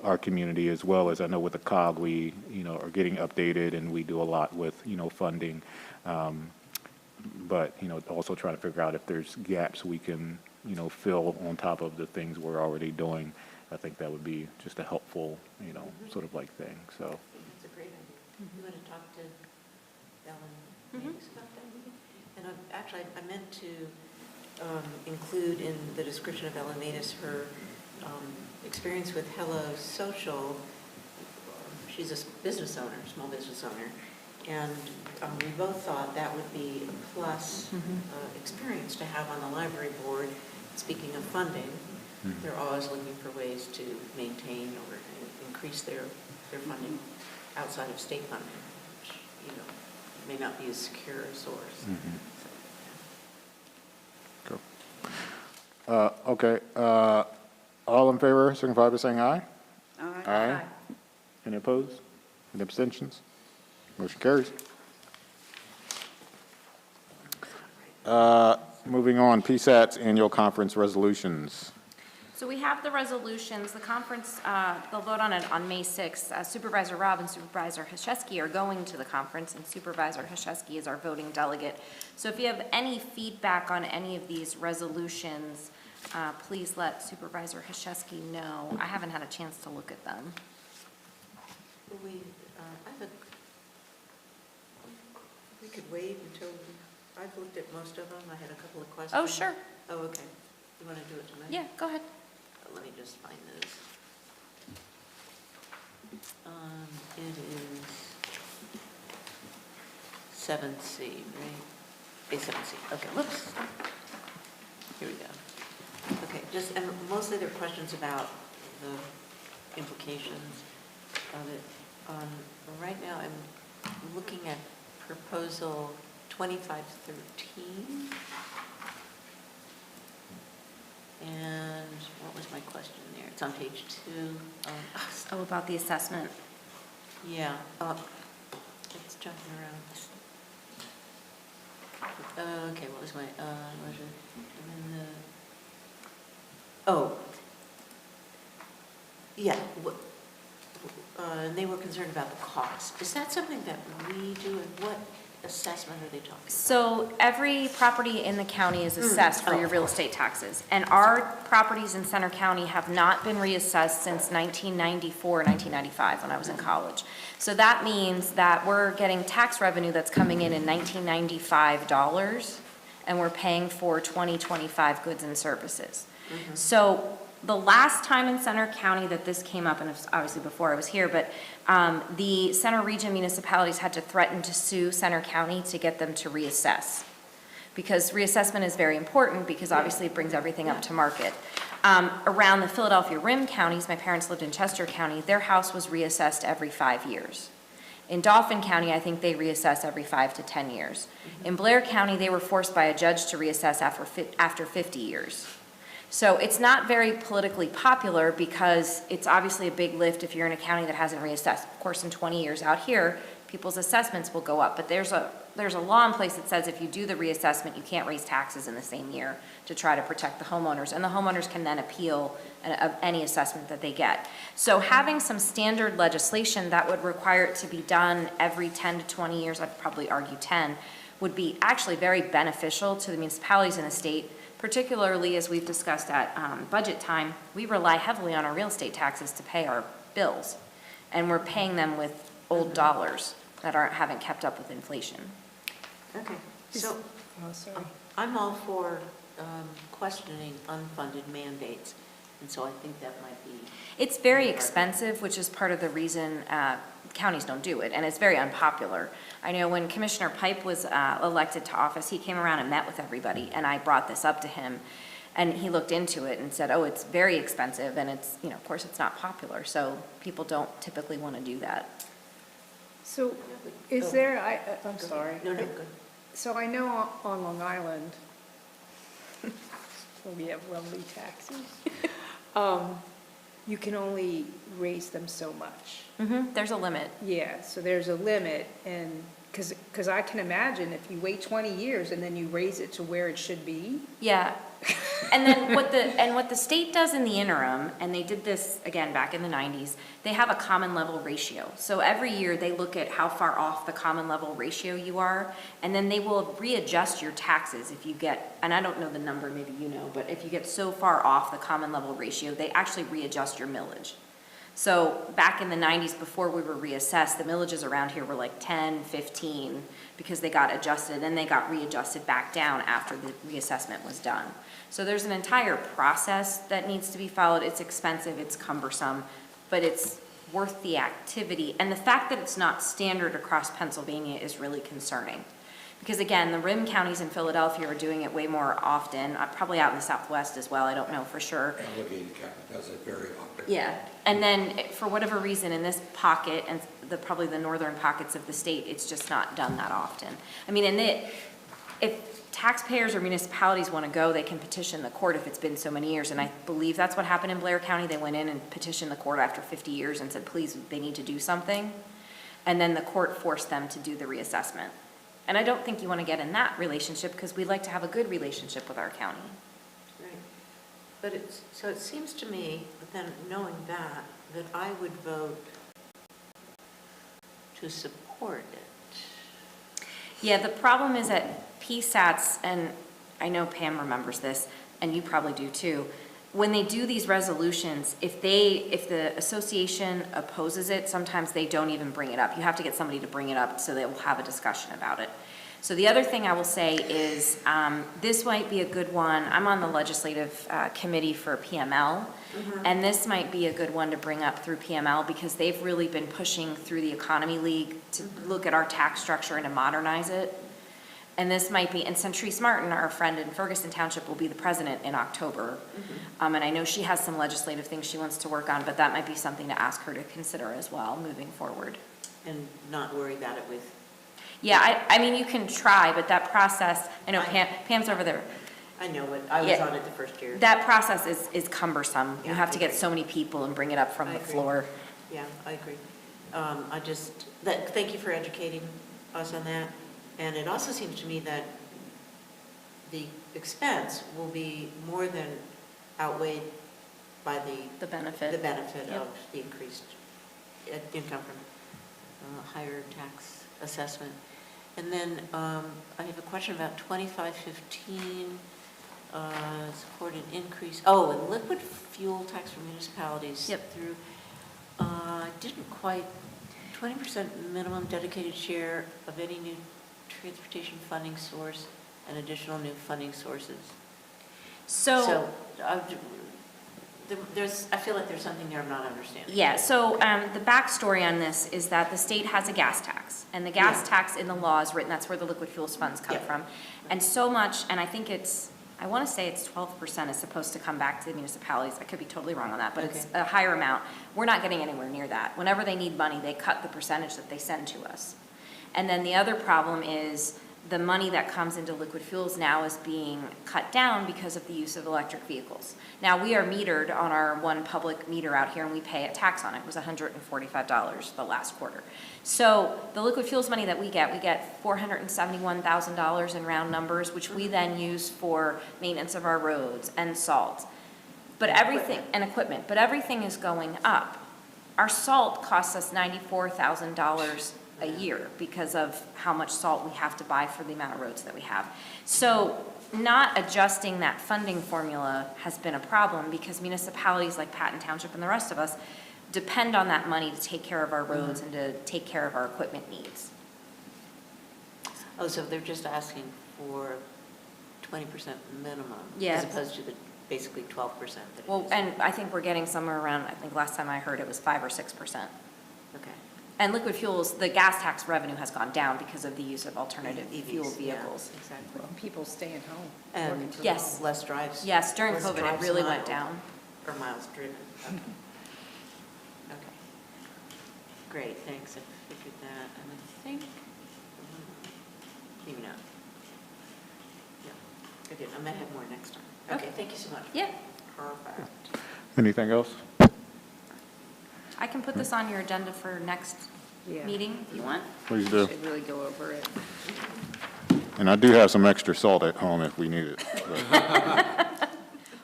our community, as well as I know with the COG, we, you know, are getting updated and we do a lot with, you know, funding. But, you know, also trying to figure out if there's gaps we can, you know, fill on top of the things we're already doing. I think that would be just a helpful, you know, sort of like thing, so. I think it's a great idea. You want to talk to Ellen Matus about that meeting? And I meant to include in the description of Ellen Matus her experience with Hello Social. She's a business owner, small business owner, and we both thought that would be a plus experience to have on the library board. Speaking of funding, they're always looking for ways to maintain or increase their funding outside of state funding, which, you know, may not be as secure a source. Cool. Okay. All in favor, signify by saying aye. Aye. Any opposed? Any abstentions? Motion carries. Moving on, PSAT's annual conference resolutions. So we have the resolutions, the conference, they'll vote on it on May 6th. Supervisor Robb and Supervisor Hashesky are going to the conference, and Supervisor Hashesky is our voting delegate. So if you have any feedback on any of these resolutions, please let Supervisor Hashesky know. I haven't had a chance to look at them. We could wait until, I've looked at most of them, I had a couple of questions. Oh, sure. Oh, okay. You want to do it tonight? Yeah, go ahead. Let me just find those. It is 7C, right? A7C, okay, whoops. Here we go. Okay, just, and mostly they're questions about the implications of it. Right now, I'm looking at proposal 2513. And what was my question there? It's on page 2. Oh, about the assessment. Yeah, it's jumping around. Okay, what was my, was it, and then yeah, and they were concerned about the cost. Is that something that we do, and what assessment are they talking about? So every property in the county is assessed for your real estate taxes. And our properties in Center County have not been reassessed since 1994, 1995, when I was in college. So that means that we're getting tax revenue that's coming in $1995, and we're paying for 2025 goods and services. So the last time in Center County that this came up, and it's obviously before I was here, but the Center Region municipalities had to threaten to sue Center County to get them to reassess. Because reassessment is very important, because obviously it brings everything up to market. Around the Philadelphia Rim counties, my parents lived in Chester County, their house was reassessed every 5 years. In Dauphin County, I think they reassess every 5 to 10 years. In Blair County, they were forced by a judge to reassess after 50 years. So it's not very politically popular, because it's obviously a big lift if you're in a county that hasn't reassessed. Of course, in 20 years out here, people's assessments will go up, but there's a law in place that says if you do the reassessment, you can't raise taxes in the same year to try to protect the homeowners, and the homeowners can then appeal any assessment that they get. So having some standard legislation that would require it to be done every 10 to 20 years, I'd probably argue 10, would be actually very beneficial to the municipalities in the state, particularly as we've discussed at budget time. We rely heavily on our real estate taxes to pay our bills, and we're paying them with old dollars that haven't kept up with inflation. Okay, so I'm all for questioning unfunded mandates, and so I think that might be. It's very expensive, which is part of the reason counties don't do it, and it's very unpopular. I know when Commissioner Pipe was elected to office, he came around and met with everybody, and I brought this up to him, and he looked into it and said, oh, it's very expensive, and it's, of course it's not popular, so people don't typically want to do that. So is there, I'm sorry. No, good. So I know on Long Island, we have lovely taxes. You can only raise them so much. There's a limit. Yeah, so there's a limit, and because I can imagine if you wait 20 years and then you raise it to where it should be. Yeah, and then what the state does in the interim, and they did this again back in the 90s, they have a common level ratio. So every year they look at how far off the common level ratio you are, and then they will readjust your taxes if you get, and I don't know the number, maybe you know, but if you get so far off the common level ratio, they actually readjust your millage. So back in the 90s, before we were reassessed, the millages around here were like 10, 15, because they got adjusted, and they got readjusted back down after the reassessment was done. So there's an entire process that needs to be followed. It's expensive, it's cumbersome, but it's worth the activity. And the fact that it's not standard across Pennsylvania is really concerning. Because again, the rim counties in Philadelphia are doing it way more often, probably out in the Southwest as well, I don't know for sure. Allegheny County does it very often. Yeah, and then for whatever reason in this pocket and probably the northern pockets of the state, it's just not done that often. I mean, if taxpayers or municipalities want to go, they can petition the court if it's been so many years, and I believe that's what happened in Blair County. They went in and petitioned the court after 50 years and said, please, they need to do something, and then the court forced them to do the reassessment. And I don't think you want to get in that relationship, because we like to have a good relationship with our county. Right. But so it seems to me, but then knowing that I would vote to support it. Yeah, the problem is that PSATs, and I know Pam remembers this, and you probably do too, when they do these resolutions, if the association opposes it, sometimes they don't even bring it up. You have to get somebody to bring it up so they will have a discussion about it. So the other thing I will say is, this might be a good one. I'm on the legislative committee for PML, and this might be a good one to bring up through PML because they've really been pushing through the Economy League to look at our tax structure and to modernize it. And this might be, and Centrise Martin, our friend in Ferguson Township, will be the president in October. And I know she has some legislative things she wants to work on, but that might be something to ask her to consider as well, moving forward. And not worry about it with. Yeah, I mean, you can try, but that process, I know Pam's over there. I know, but I was on it the first year. That process is cumbersome. You Yeah, have to I get agree. so many people and bring it up from I the agree. floor. Yeah, I agree. Thank you for educating us on that. And it also seems to me that the expense will be more than outweighed by The benefit. the benefit Yep. of the increased income from higher tax assessment. And then I have a question about 2515, support an increase, and liquid fuel tax for municipalities. Yep. Through, didn't quite, 20% minimum dedicated share of any new transportation funding source and additional new funding sources. So, I feel like there's something there I'm not understanding. yeah, so the backstory on this is that the state has a gas tax, and the gas Yeah. tax in the law is written, that's where the liquid fuels funds come Yeah. from. And so much, and I think I want to say it's 12% is supposed to come back to the municipalities. I could be totally wrong on that, but it's Okay. a higher amount. We're not getting anywhere near that. Whenever they need money, they cut the percentage that they send to us. And then the other problem is the money that comes into liquid fuels now is being cut down because of the use of electric vehicles. Now, we are metered on our one public meter out here, and we pay a tax on it. It was $145 the last quarter. So the liquid fuels money that we get $471,000 in round numbers, which we then use for maintenance of our roads and salt. But everything, and equipment, but everything is going up. Our salt costs us $94,000 a year because of how much salt we have to buy for the amount of roads that we have. So not adjusting that funding formula has been a problem because municipalities like Patton Township and the rest of us depend on that money to take care of our roads and to take care of our equipment needs. Oh, so they're just asking for 20% minimum? Yeah. As opposed to the basically 12% that it Well, is? and I think we're getting somewhere around, I think last time I heard it was 5 or 6%. Okay. And liquid fuels, the gas tax revenue has gone down because of the use of alternative EVs, fuel yeah, vehicles. Exactly. People staying home. And working from Yes. home. less drives? Yes, during less COVID, it drives really went mile- down. Or miles driven, okay. Okay. Great, thanks, I figured that, and I think, maybe not. Yeah, I did, I might have more next time. Okay, thank you so much. Yeah, Perfect. Anything else? I can put this on your agenda for next Yeah. meeting if you want. Please do. Should really go over it. And I do have some extra salt at home if we need it. But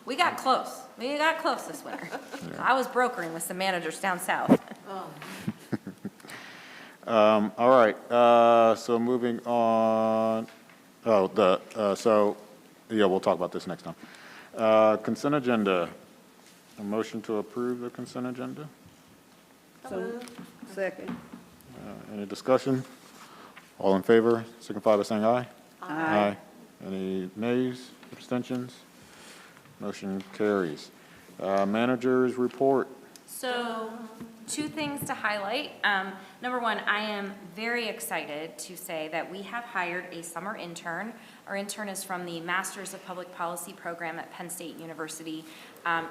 We got close. We got close this winter. I was brokering with some managers down south. Oh, all right, so moving on, we'll talk about this next time. Consent agenda, a motion to approve the consent agenda? So, second. Any discussion? All in favor, signify by saying aye. Aye. Any nays, abstentions? Motion carries. Managers report. So, two things to highlight. Number one, I am very excited to say that we have hired a summer intern. Our intern is from the Masters of Public Policy program at Penn State University.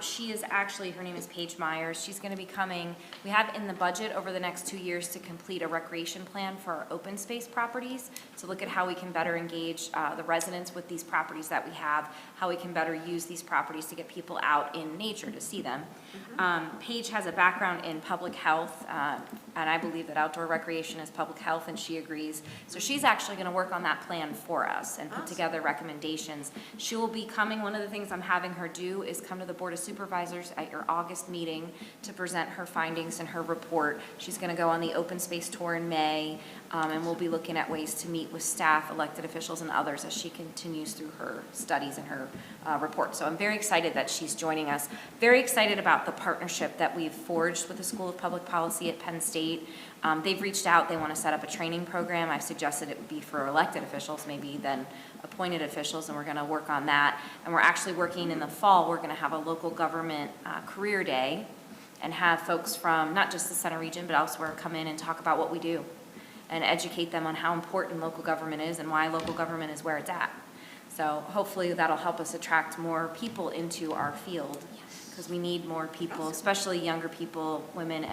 She is actually, her name is Paige Myers. She's going to be coming, we have in the budget over the next 2 years to complete a recreation plan for our open space properties, to look at how we can better engage the residents with these properties that we have, how we can better use these properties to get people out in nature to see them. Paige has a background in public health, and I believe that outdoor recreation is public health, and she agrees. So she's actually going to work on that plan for us and put together recommendations. She will be coming, one of the things I'm having her do is come to the Board of Supervisors at your August meeting to present her findings and her report. She's going to go on the open space tour in May, and we'll be looking at ways to meet with staff, elected officials, and others as she continues through her studies and her report. So I'm very excited that she's joining us. Very excited about the partnership that we've forged with the School of Public Policy at Penn State. They've reached out, they want to set up a training program. I've suggested it would be for elected officials, maybe then appointed officials, and we're going to work on that. And we're actually working in the fall, we're going to have a local government career day and have folks from not just the Center region, but elsewhere come in and talk about what we do and educate them on how important local government is and why local government is where it's at. So hopefully that'll help us attract more people into our field, because we need more people, especially younger people, women,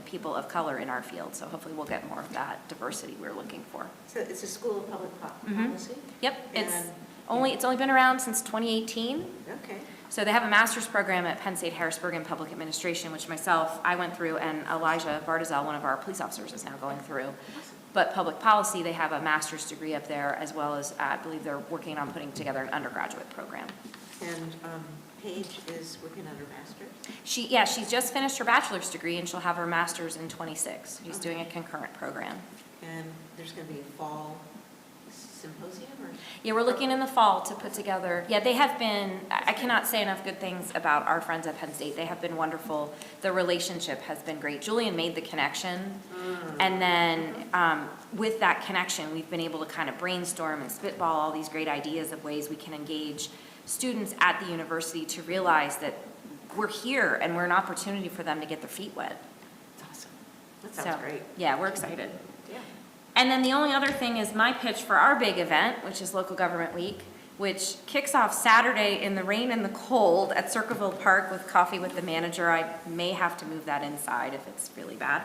people of color in our field. So hopefully we'll get more of that diversity we're looking for. So it's a School of Public Policy? Yep, it's And- only been around since 2018. Okay. So they have a master's program at Penn State Harrisburg in public administration, which I went through, and Elijah Bartizel, one of our police officers, is now going through. But public policy, they have a master's degree up there, as well as, I believe they're working on putting together an undergraduate program. And Paige is working on her master's? She's just finished her bachelor's degree, and she'll have her master's in 26. She's doing a concurrent program. And there's going to be a fall symposium or? Yeah, we're looking in the fall to put together, they have been, I cannot say enough good things about our friends at Penn State. They have been wonderful. The relationship has been great. Julian made the connection, and then with that connection, we've been able to kind of brainstorm and spitball all these great ideas of ways we can engage students at the university to realize that we're here and we're an opportunity for them to get their feet wet. That's awesome. That sounds great. Yeah, we're excited. Yeah. And then the only other thing is my pitch for our big event, which is Local Government Week, which kicks off Saturday in the rain and the cold at Circleville Park with coffee with the manager. I may have to move that inside if it's really bad.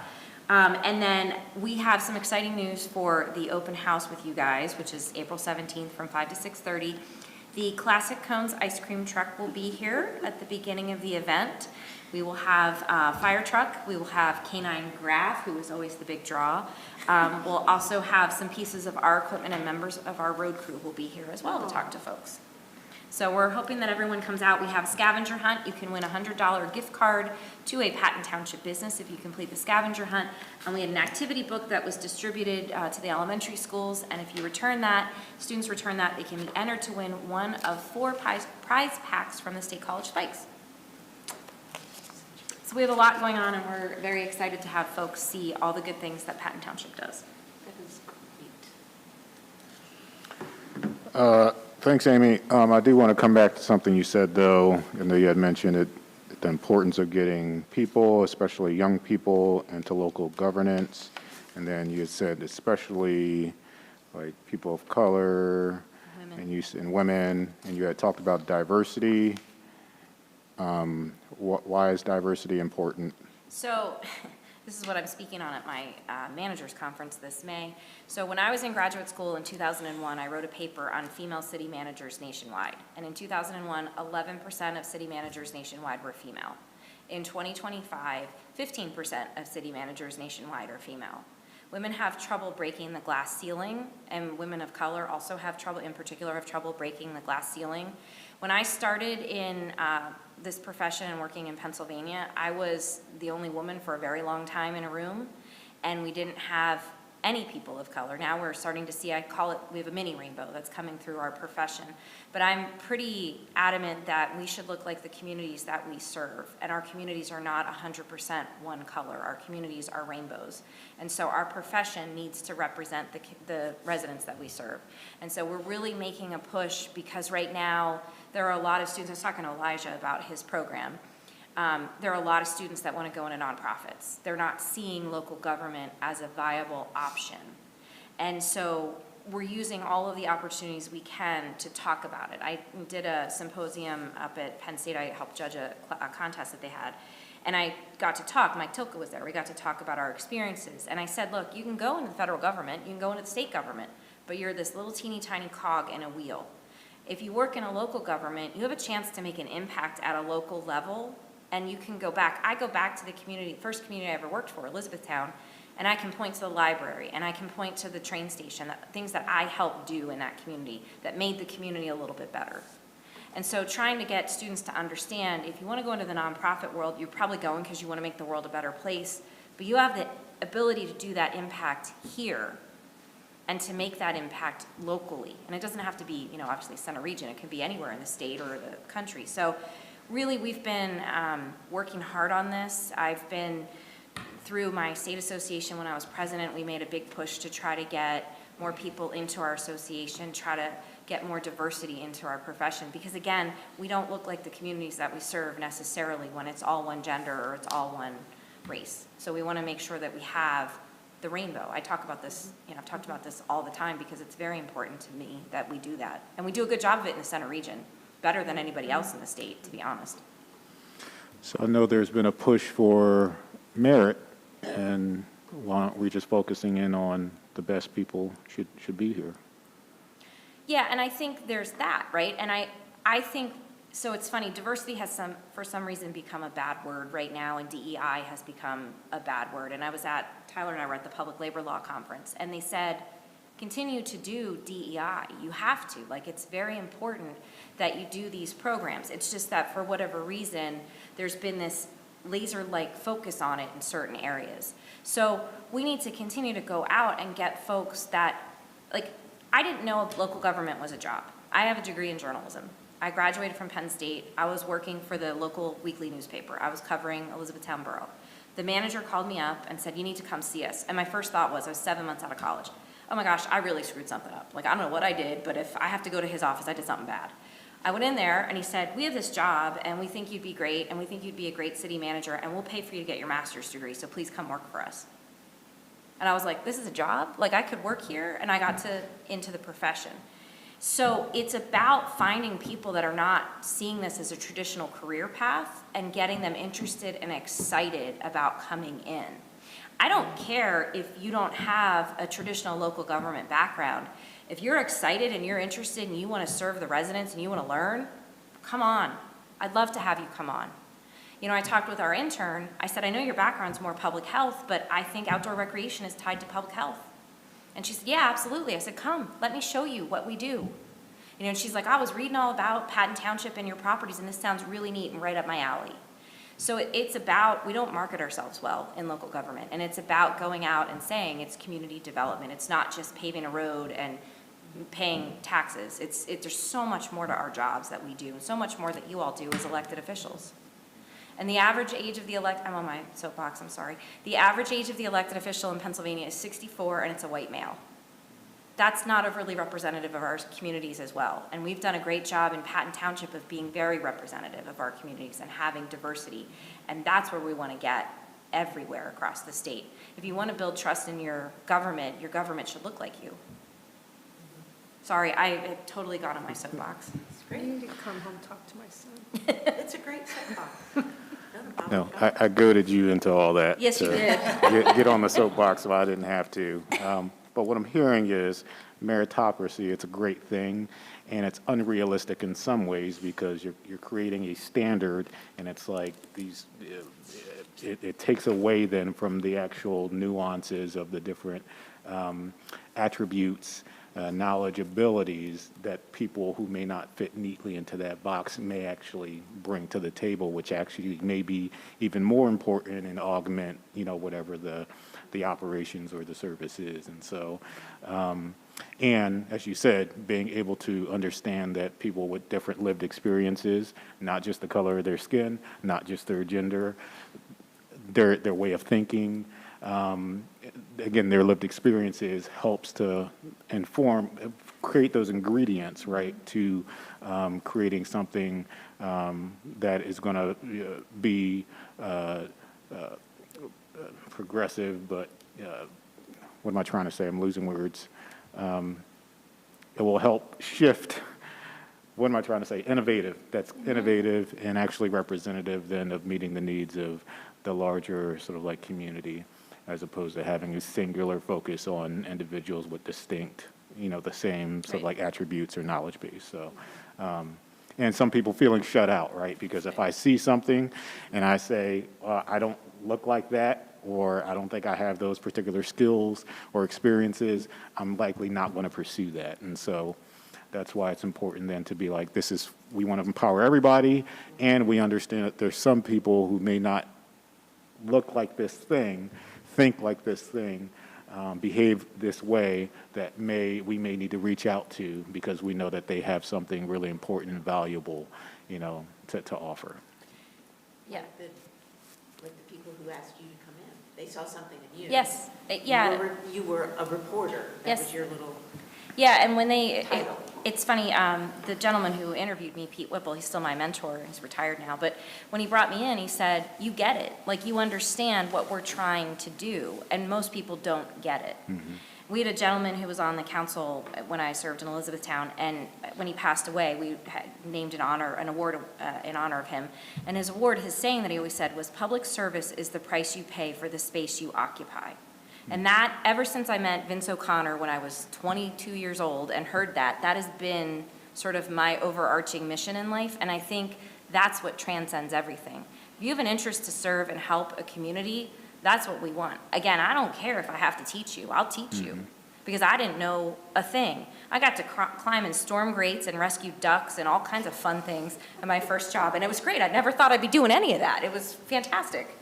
And then we have some exciting news for the open house with you guys, which is April 17th from 5 to 6:30. The Classic Cones ice cream truck will be here at the beginning of the event. We will have a fire truck. We will have Canine Graph, who is always the big draw. We'll also have some pieces of our equipment, and members of our road crew will be here as well to talk to folks. So we're hoping that everyone comes out. We have a scavenger hunt. You can win a $100 gift card to a Patton Township business if you complete the scavenger hunt. And we had an activity book that was distributed to the elementary schools. And if you return that, students return that, they can be entered to win one of 4 prize packs from the State College Spikes. So we have a lot going on, and we're very excited to have folks see all the good things that Patton Township does. That is great. Thanks, Amy. I do want to come back to something you said, though. I know you had mentioned the importance of getting people, especially young people, into local governance. And then you had said especially like people of color and women, and you had talked about diversity. Why is diversity important? So this is what I'm speaking on at my manager's conference this May. So when I was in graduate school in 2001, I wrote a paper on female city managers nationwide. And in 2001, 11% of city managers nationwide were female. In 2025, 15% of city managers nationwide are female. Women have trouble breaking the glass ceiling, and women of color also have trouble, in particular, have trouble breaking the glass ceiling. When I started in this profession and working in Pennsylvania, I was the only woman for a very long time in a room, and we didn't have any people of color. Now we're starting to see, I call it, we have a mini rainbow that's coming through our profession. But I'm pretty adamant that we should look like the communities that we serve. And our communities are not 100% one color. Our communities are rainbows. And so our profession needs to represent the residents that we serve. And so we're really making a push, because right now there are a lot of students, I was talking to Elijah about his program. There are a lot of students that want to go into nonprofits. They're not seeing local government as a viable option. And so we're using all of the opportunities we can to talk about it. I did a symposium up at Penn State. I helped judge a contest that they had. And I got to talk, Mike Tilka was there, we got to talk about our experiences. And I said, look, you can go into the federal government, you can go into the state government, but you're this little teeny tiny cog in a wheel. If you work in a local government, you have a chance to make an impact at a local level, and you can go back. I go back to the community, first community I ever worked for, Elizabethtown, And I can point to the library, and I can point to the train station, things that I helped do in that community that made the community a little bit better. And so trying to get students to understand, if you want to go into the nonprofit world, you're probably going because you want to make the world a better place, but you have the ability to do that impact here and to make that impact locally. And it doesn't have to be, obviously Center Region, it can be anywhere in the state or the country. So really, we've been working hard on this. I've been, through my state association when I was president, we made a big push to try to get more people into our association, try to get more diversity into our profession. Because again, we don't look like the communities that we serve necessarily when it's all one gender or it's all one race. So we want to make sure that we have the rainbow. I talk about this, I've talked about this all the time because it's very important to me that we do that. And we do a good job of it in the Center Region, better than anybody else in the state, to be honest. So I know there's been a push for merit, and why aren't we just focusing in on the best people should be here? Yeah, and I think there's that, right? And I think, so it's funny, diversity has for some reason become a bad word right now, and DEI has become a bad word. And Tyler and I were at the Public Labor Law Conference, and they said, continue to do DEI. You have to. It's very important that you do these programs. It's just that for whatever reason, there's been this laser-like focus on it in certain areas. So we need to continue to go out and get folks that, I didn't know local government was a job. I have a degree in journalism. I graduated from Penn State. I was working for the local weekly newspaper. I was covering Elizabethtown Borough. The manager called me up and said, you need to come see us. And my first thought was, I was 7 months out of college. Oh my gosh, I really screwed something up. I don't know what I did, but if I have to go to his office, I did something bad. I went in there and he said, we have this job and we think you'd be great and we think you'd be a great city manager and we'll pay for you to get your master's degree, so please come work for us. And I was like, this is a job? I could work here? And I got into the profession. So it's about finding people that are not seeing this as a traditional career path and getting them interested and excited about coming in. I don't care if you don't have a traditional local government background. If you're excited and you're interested and you want to serve the residents and you want to learn, come on. I'd love to have you come on. I talked with our intern. I said, I know your background's more public health, but I think outdoor recreation is tied to public health. And she said, yeah, absolutely. I said, come, let me show you what we do. And she's like, I was reading all about Patton Township and your properties, and this sounds really neat and right up my alley. So it's about, we don't market ourselves well in local government, and it's about going out and saying it's community development. It's not just paving a road and paying taxes. There's so much more to our jobs that we do, and so much more that you all do as elected officials. And the average age of the I'm on my soapbox, I'm sorry. The average age of the elected official in Pennsylvania is 64, and it's a white male. That's not overly representative of our communities as well. And we've done a great job in Patton Township of being very representative of our communities and having diversity. And that's where we want to get everywhere across the state. If you want to build trust in your government should look like you. Sorry, I totally got on my soapbox. I need to come home and talk to my son. It's a great soapbox. No, I goaded you into all that. Yes, you did. Get on the soapbox so I didn't have to. But what I'm hearing is meritocracy, it's a great thing, and it's unrealistic in some ways because you're creating a standard, and it's like these, it takes away then from the actual nuances of the different attributes, knowledge, abilities that people who may not fit neatly into that box may actually bring to the table, which actually may be even more important and augment, whatever the operations or the service is. And so, and as you said, being able to understand that people with different lived experiences, not just the color of their skin, not just their gender, their way of thinking, again, their lived experiences helps to create those ingredients, right, to creating something that is going to be progressive, but what am I trying to say? I'm losing words. It will help shift, what am I trying to say? Innovative. That's innovative and actually representative then of meeting the needs of the larger sort of like community, as opposed to having a singular focus on individuals with distinct, the same sort of like attributes or knowledge base. So, and some people feeling shut out, right? Because if I see something and I say, I don't look like that, or I don't think I have those particular skills or experiences, I'm likely not going to pursue that. And so that's why it's important then to be like, we want to empower everybody, and we understand that there's some people who may not look like this thing, think like this thing, behave this way, that we may need to reach out to, because we know that they have something really important and valuable, to offer. Yeah. With the people who asked you to come in, they saw something in you. Yes, yeah. You were a reporter. That Yes. was your little Yeah, and when title. it's funny, the gentleman who interviewed me, Pete Whipple, he's still my mentor, he's retired now, but when he brought me in, he said, you get it, like you understand what we're trying to do, and most people don't get it. We had a gentleman who was on the council when I served in Elizabethtown, and when he passed away, we had named an award in honor of him, and his award, his saying that he always said was, public service is the price you pay for the space you occupy. And that, ever since I met Vince O'Connor when I was 22 years old and heard that has been sort of my overarching mission in life, and I think that's what transcends everything. If you have an interest to serve and help a community, that's what we want. Again, I don't care if I have to teach you, I'll teach you, because I didn't know a thing. I got to climb in storm grates and rescue ducks and all kinds of fun things at my first job, and it was great. I never thought I'd be doing any of that. It was fantastic.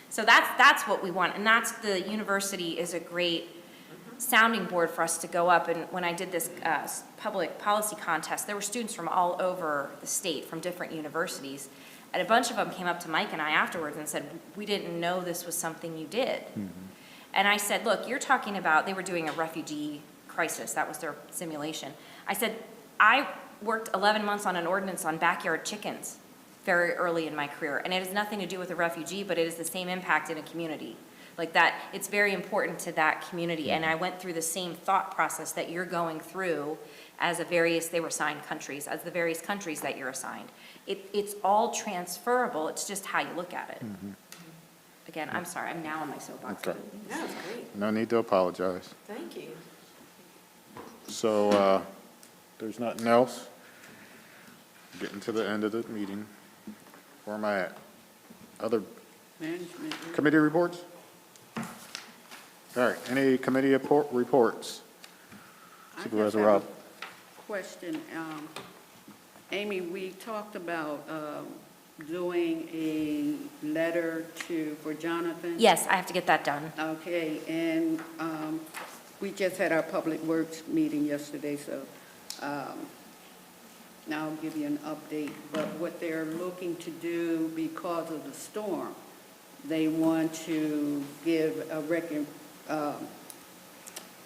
So that's what we want, and that's the university is a great sounding board for us to go up. And when I did this public policy contest, there were students from all over the state, from different universities, and a bunch of them came up to Mike and I afterwards and said, we didn't know this was something you did. And I said, look, you're talking about, they were doing a refugee crisis, that was their simulation. I said, I worked 11 months on an ordinance on backyard chickens very early in my career, and it has nothing to do with a refugee, but it is the same impact in a community. Like that, it's very important to that community, and I went through the same thought process that you're going through as they were assigned countries, as the various countries that you're assigned. It's all transferable, it's just how you look at it. Again, I'm sorry, I'm now on my soapbox. Okay. That was great. No need to apologize. Thank you. So, there's nothing else. Getting to the end of the meeting. Where am I at? Other Management. committee reports? All right, any committee reports? I Supervisor just have Rob. a question. Amy, we talked about doing a letter for Jonathan. Yes, I have to get that done. Okay, and we just had our Public Works meeting yesterday, so now I'll give you an update. But what they're looking to do because of the storm, they want to give a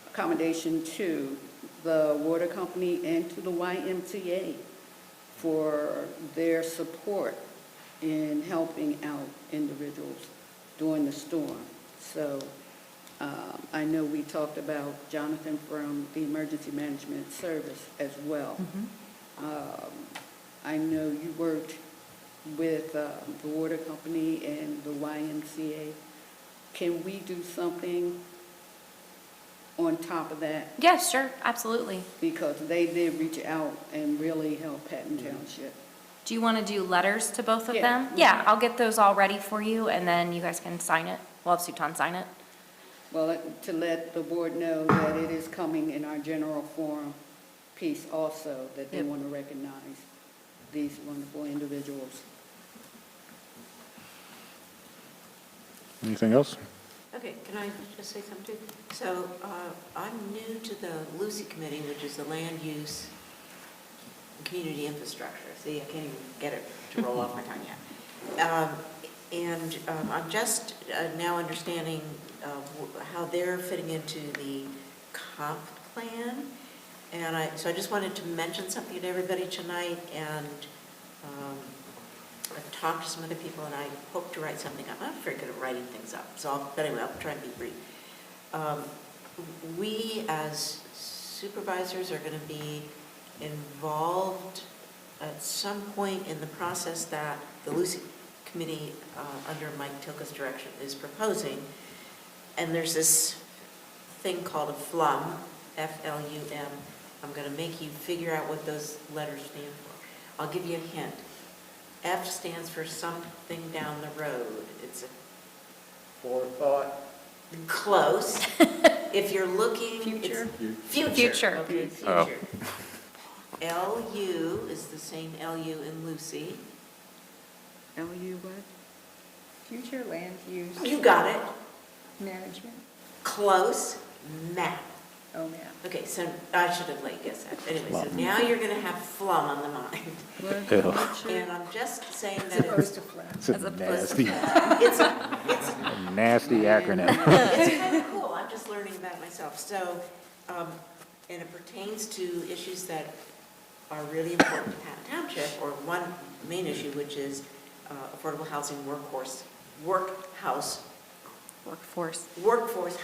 accommodation to the water company and to the YMCA for their support in helping out individuals during the storm. So I know we talked about Jonathan from the Emergency Management Service as well. I know you worked with the water company and the YMCA. Can we do something on top of that? Yes, sure, absolutely. Because they did reach out and really help Patton Township. Do you want to do letters to both of Yeah. them? Yeah, I'll get those all ready for you, and then you guys can sign it. We'll have Sutan sign it. Well, to let the board know that it is coming in our general forum piece also, that they Yep. want to recognize these wonderful individuals. Anything else? Okay, can I just say something? So I'm new to the Lucy Committee, which is the Land Use and Community Infrastructure. See, I can't even get it to roll off my tongue yet. And I'm just now understanding how they're fitting into the comp plan. And so I just wanted to mention something to everybody tonight, and I've talked to some other people, and I hope to write something up. I'm very good at writing things up, but anyway, I'll try and be brief. We, as supervisors, are going to be involved at some point in the process that the Lucy Committee, under Mike Tilka's direction, is proposing. And there's this thing called a FLUM, F-L-U-M. I'm going to make you figure out what those letters stand for. I'll give you a hint. F stands for something down the road. It's a Forethought. close. If you're looking. Future? Future. Future. Okay, Oh. future. LU is the same LU in Lucy. LU what? Future land use. You got it. Management. Close. Map. Oh, man. Okay, so I should have guessed that. Anyway, so now you're going to have flum on the mind. What? And I'm just saying As that opposed to flat. It's a As opposed nasty, it's nasty acronym. it's kind of cool. I'm just learning about it myself. So, and it pertains to issues that are really important to Patton Township, or one main issue, which is affordable housing workforce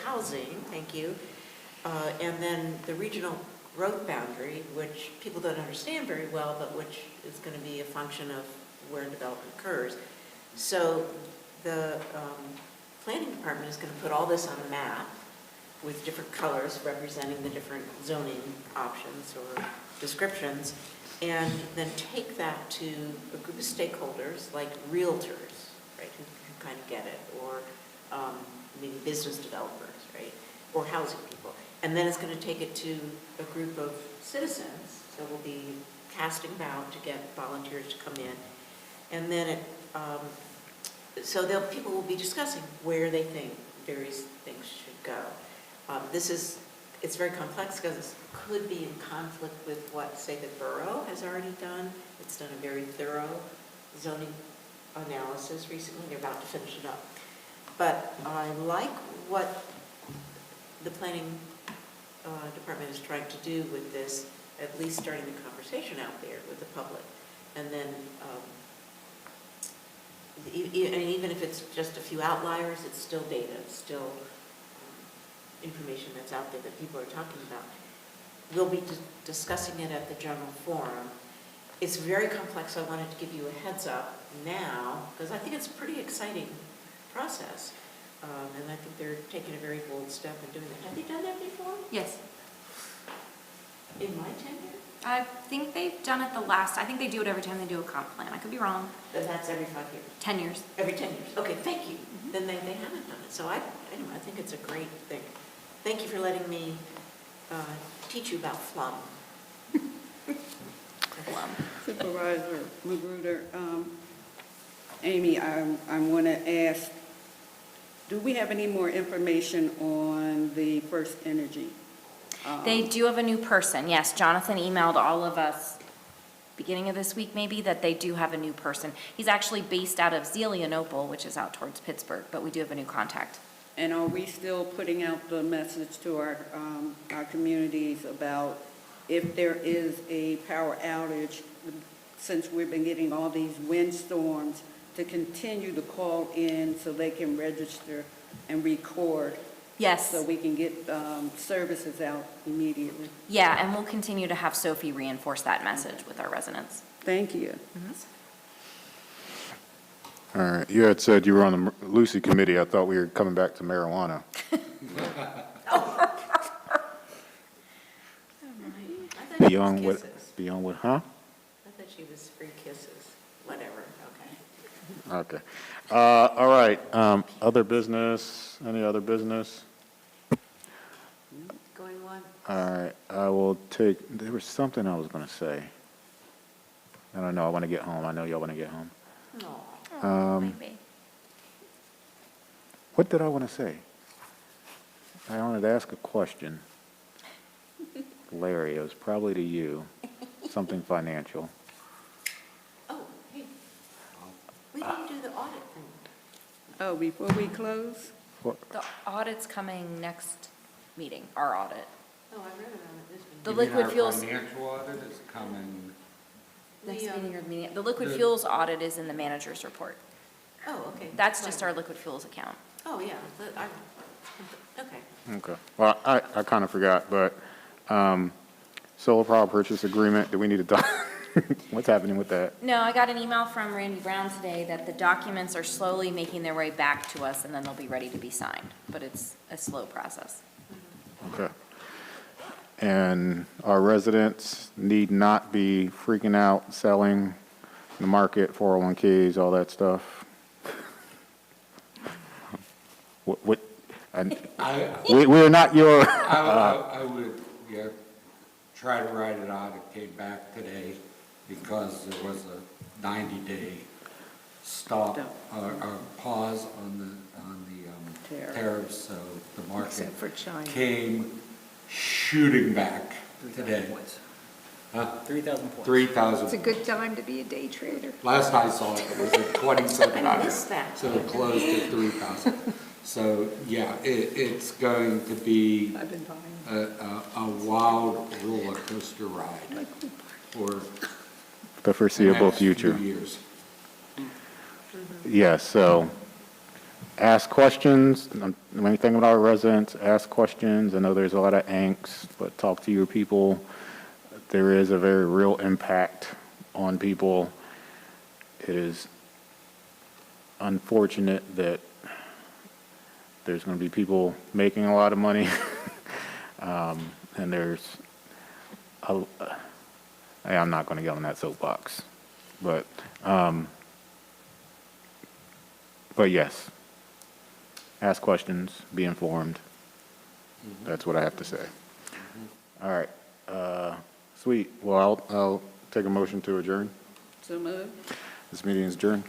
housing, thank you. And then the regional growth boundary, which people don't understand very well, but which is going to be a function of where development occurs. So the planning department is going to put all this on a map with different colors representing the different zoning options or descriptions, and then take that to a group of stakeholders like realtors, right, who kind of get it, or maybe business developers, right, or housing people. And then it's going to take it to a group of citizens, so we'll be casting about to get volunteers to come in. And then so people will be discussing where they think various things should go. It's very complex because it could be in conflict with what, say, the borough has already done. It's done a very thorough zoning analysis recently. They're about to finish it up. But I like what the planning department is trying to do with this, at least starting the conversation out there with the public. And then, and even if it's just a few outliers, it's still data, it's still information that's out there that people are talking about. We'll be discussing it at the general forum. It's very complex, so I wanted to give you a heads up now, because I think it's a pretty exciting process. And I think they're taking a very bold step in doing that. Have they done that before? Yes. In my tenure? I think they've done it I think they do it every time they do a comp plan. I could be wrong. Then that's every 5 years. 10 years. Every 10 years. Okay, thank you. Then they haven't done it. So anyway, I think it's a great thing. Thank you for letting me teach you about flum. Supervisor Magruder, Amy, I want to ask, do we have any more information on the First Energy? They do have a new person, yes. Jonathan emailed all of us, beginning of this week maybe, that they do have a new person. He's actually based out of Zelienople, which is out towards Pittsburgh, but we do have a new contact. And are we still putting out the message to our communities about if there is a power outage, since we've been getting all these windstorms, to continue to call in so they can register and record? Yes. So we can get services out immediately. Yeah, and we'll continue to have Sophie reinforce that message with our residents. Thank you. All right, you had said you were on the Lucy committee. I thought we were coming back to marijuana. Beyond what, huh? I thought she was free kisses. Whatever, okay. Okay. All right, other business, any other business? Going one? All right, I will take, there was something I was going to say. I don't know, I want to get home. I know y'all want to get home. No. Maybe. What did I want to say? I wanted to ask a question. Larry, it was probably to you, something financial. Oh, hey. We didn't do the audit thing. Oh, before we close? The audit's coming next meeting, our audit. Oh, I read about it this The week. liquid fuels, Financial audit is coming. next meeting or the meeting, the liquid fuels audit is in the manager's report. Oh, okay. That's just our liquid fuels account. Oh, yeah. Okay. Okay. Well, I kind of forgot, but solar power purchase agreement, do we need to talk? What's happening with that? No, I got an email from Randy Brown today that the documents are slowly making their way back to us and then they'll be ready to be signed, but it's a slow process. Okay. and our residents need not be freaking out, selling the market, 401Ks, all that stuff. We're not your, I would, yeah, try to write it out. It came back today because there was a 90-day stop, or pause on the tariffs, so the market Except for China. came shooting back today. 3,000 points. 3,000. It's a good time to be a day trader. Last I saw it was at 2,700. missed that. So it closed at 3,000. So, yeah, it's going to be I've been buying. a wild roller coaster ride for the foreseeable next few future. years. Yes, so ask questions. When you think about our residents, ask questions. I know there's a lot of angst, but talk to your people. There is a very real impact on people. It is unfortunate that there's going to be people making a lot of money, and there's I'm not going to get on that soapbox, but yes, ask questions, be informed. That's what I have to say. All right, sweet. Well, I'll take a motion to adjourn. So moved. This meeting is adjourned.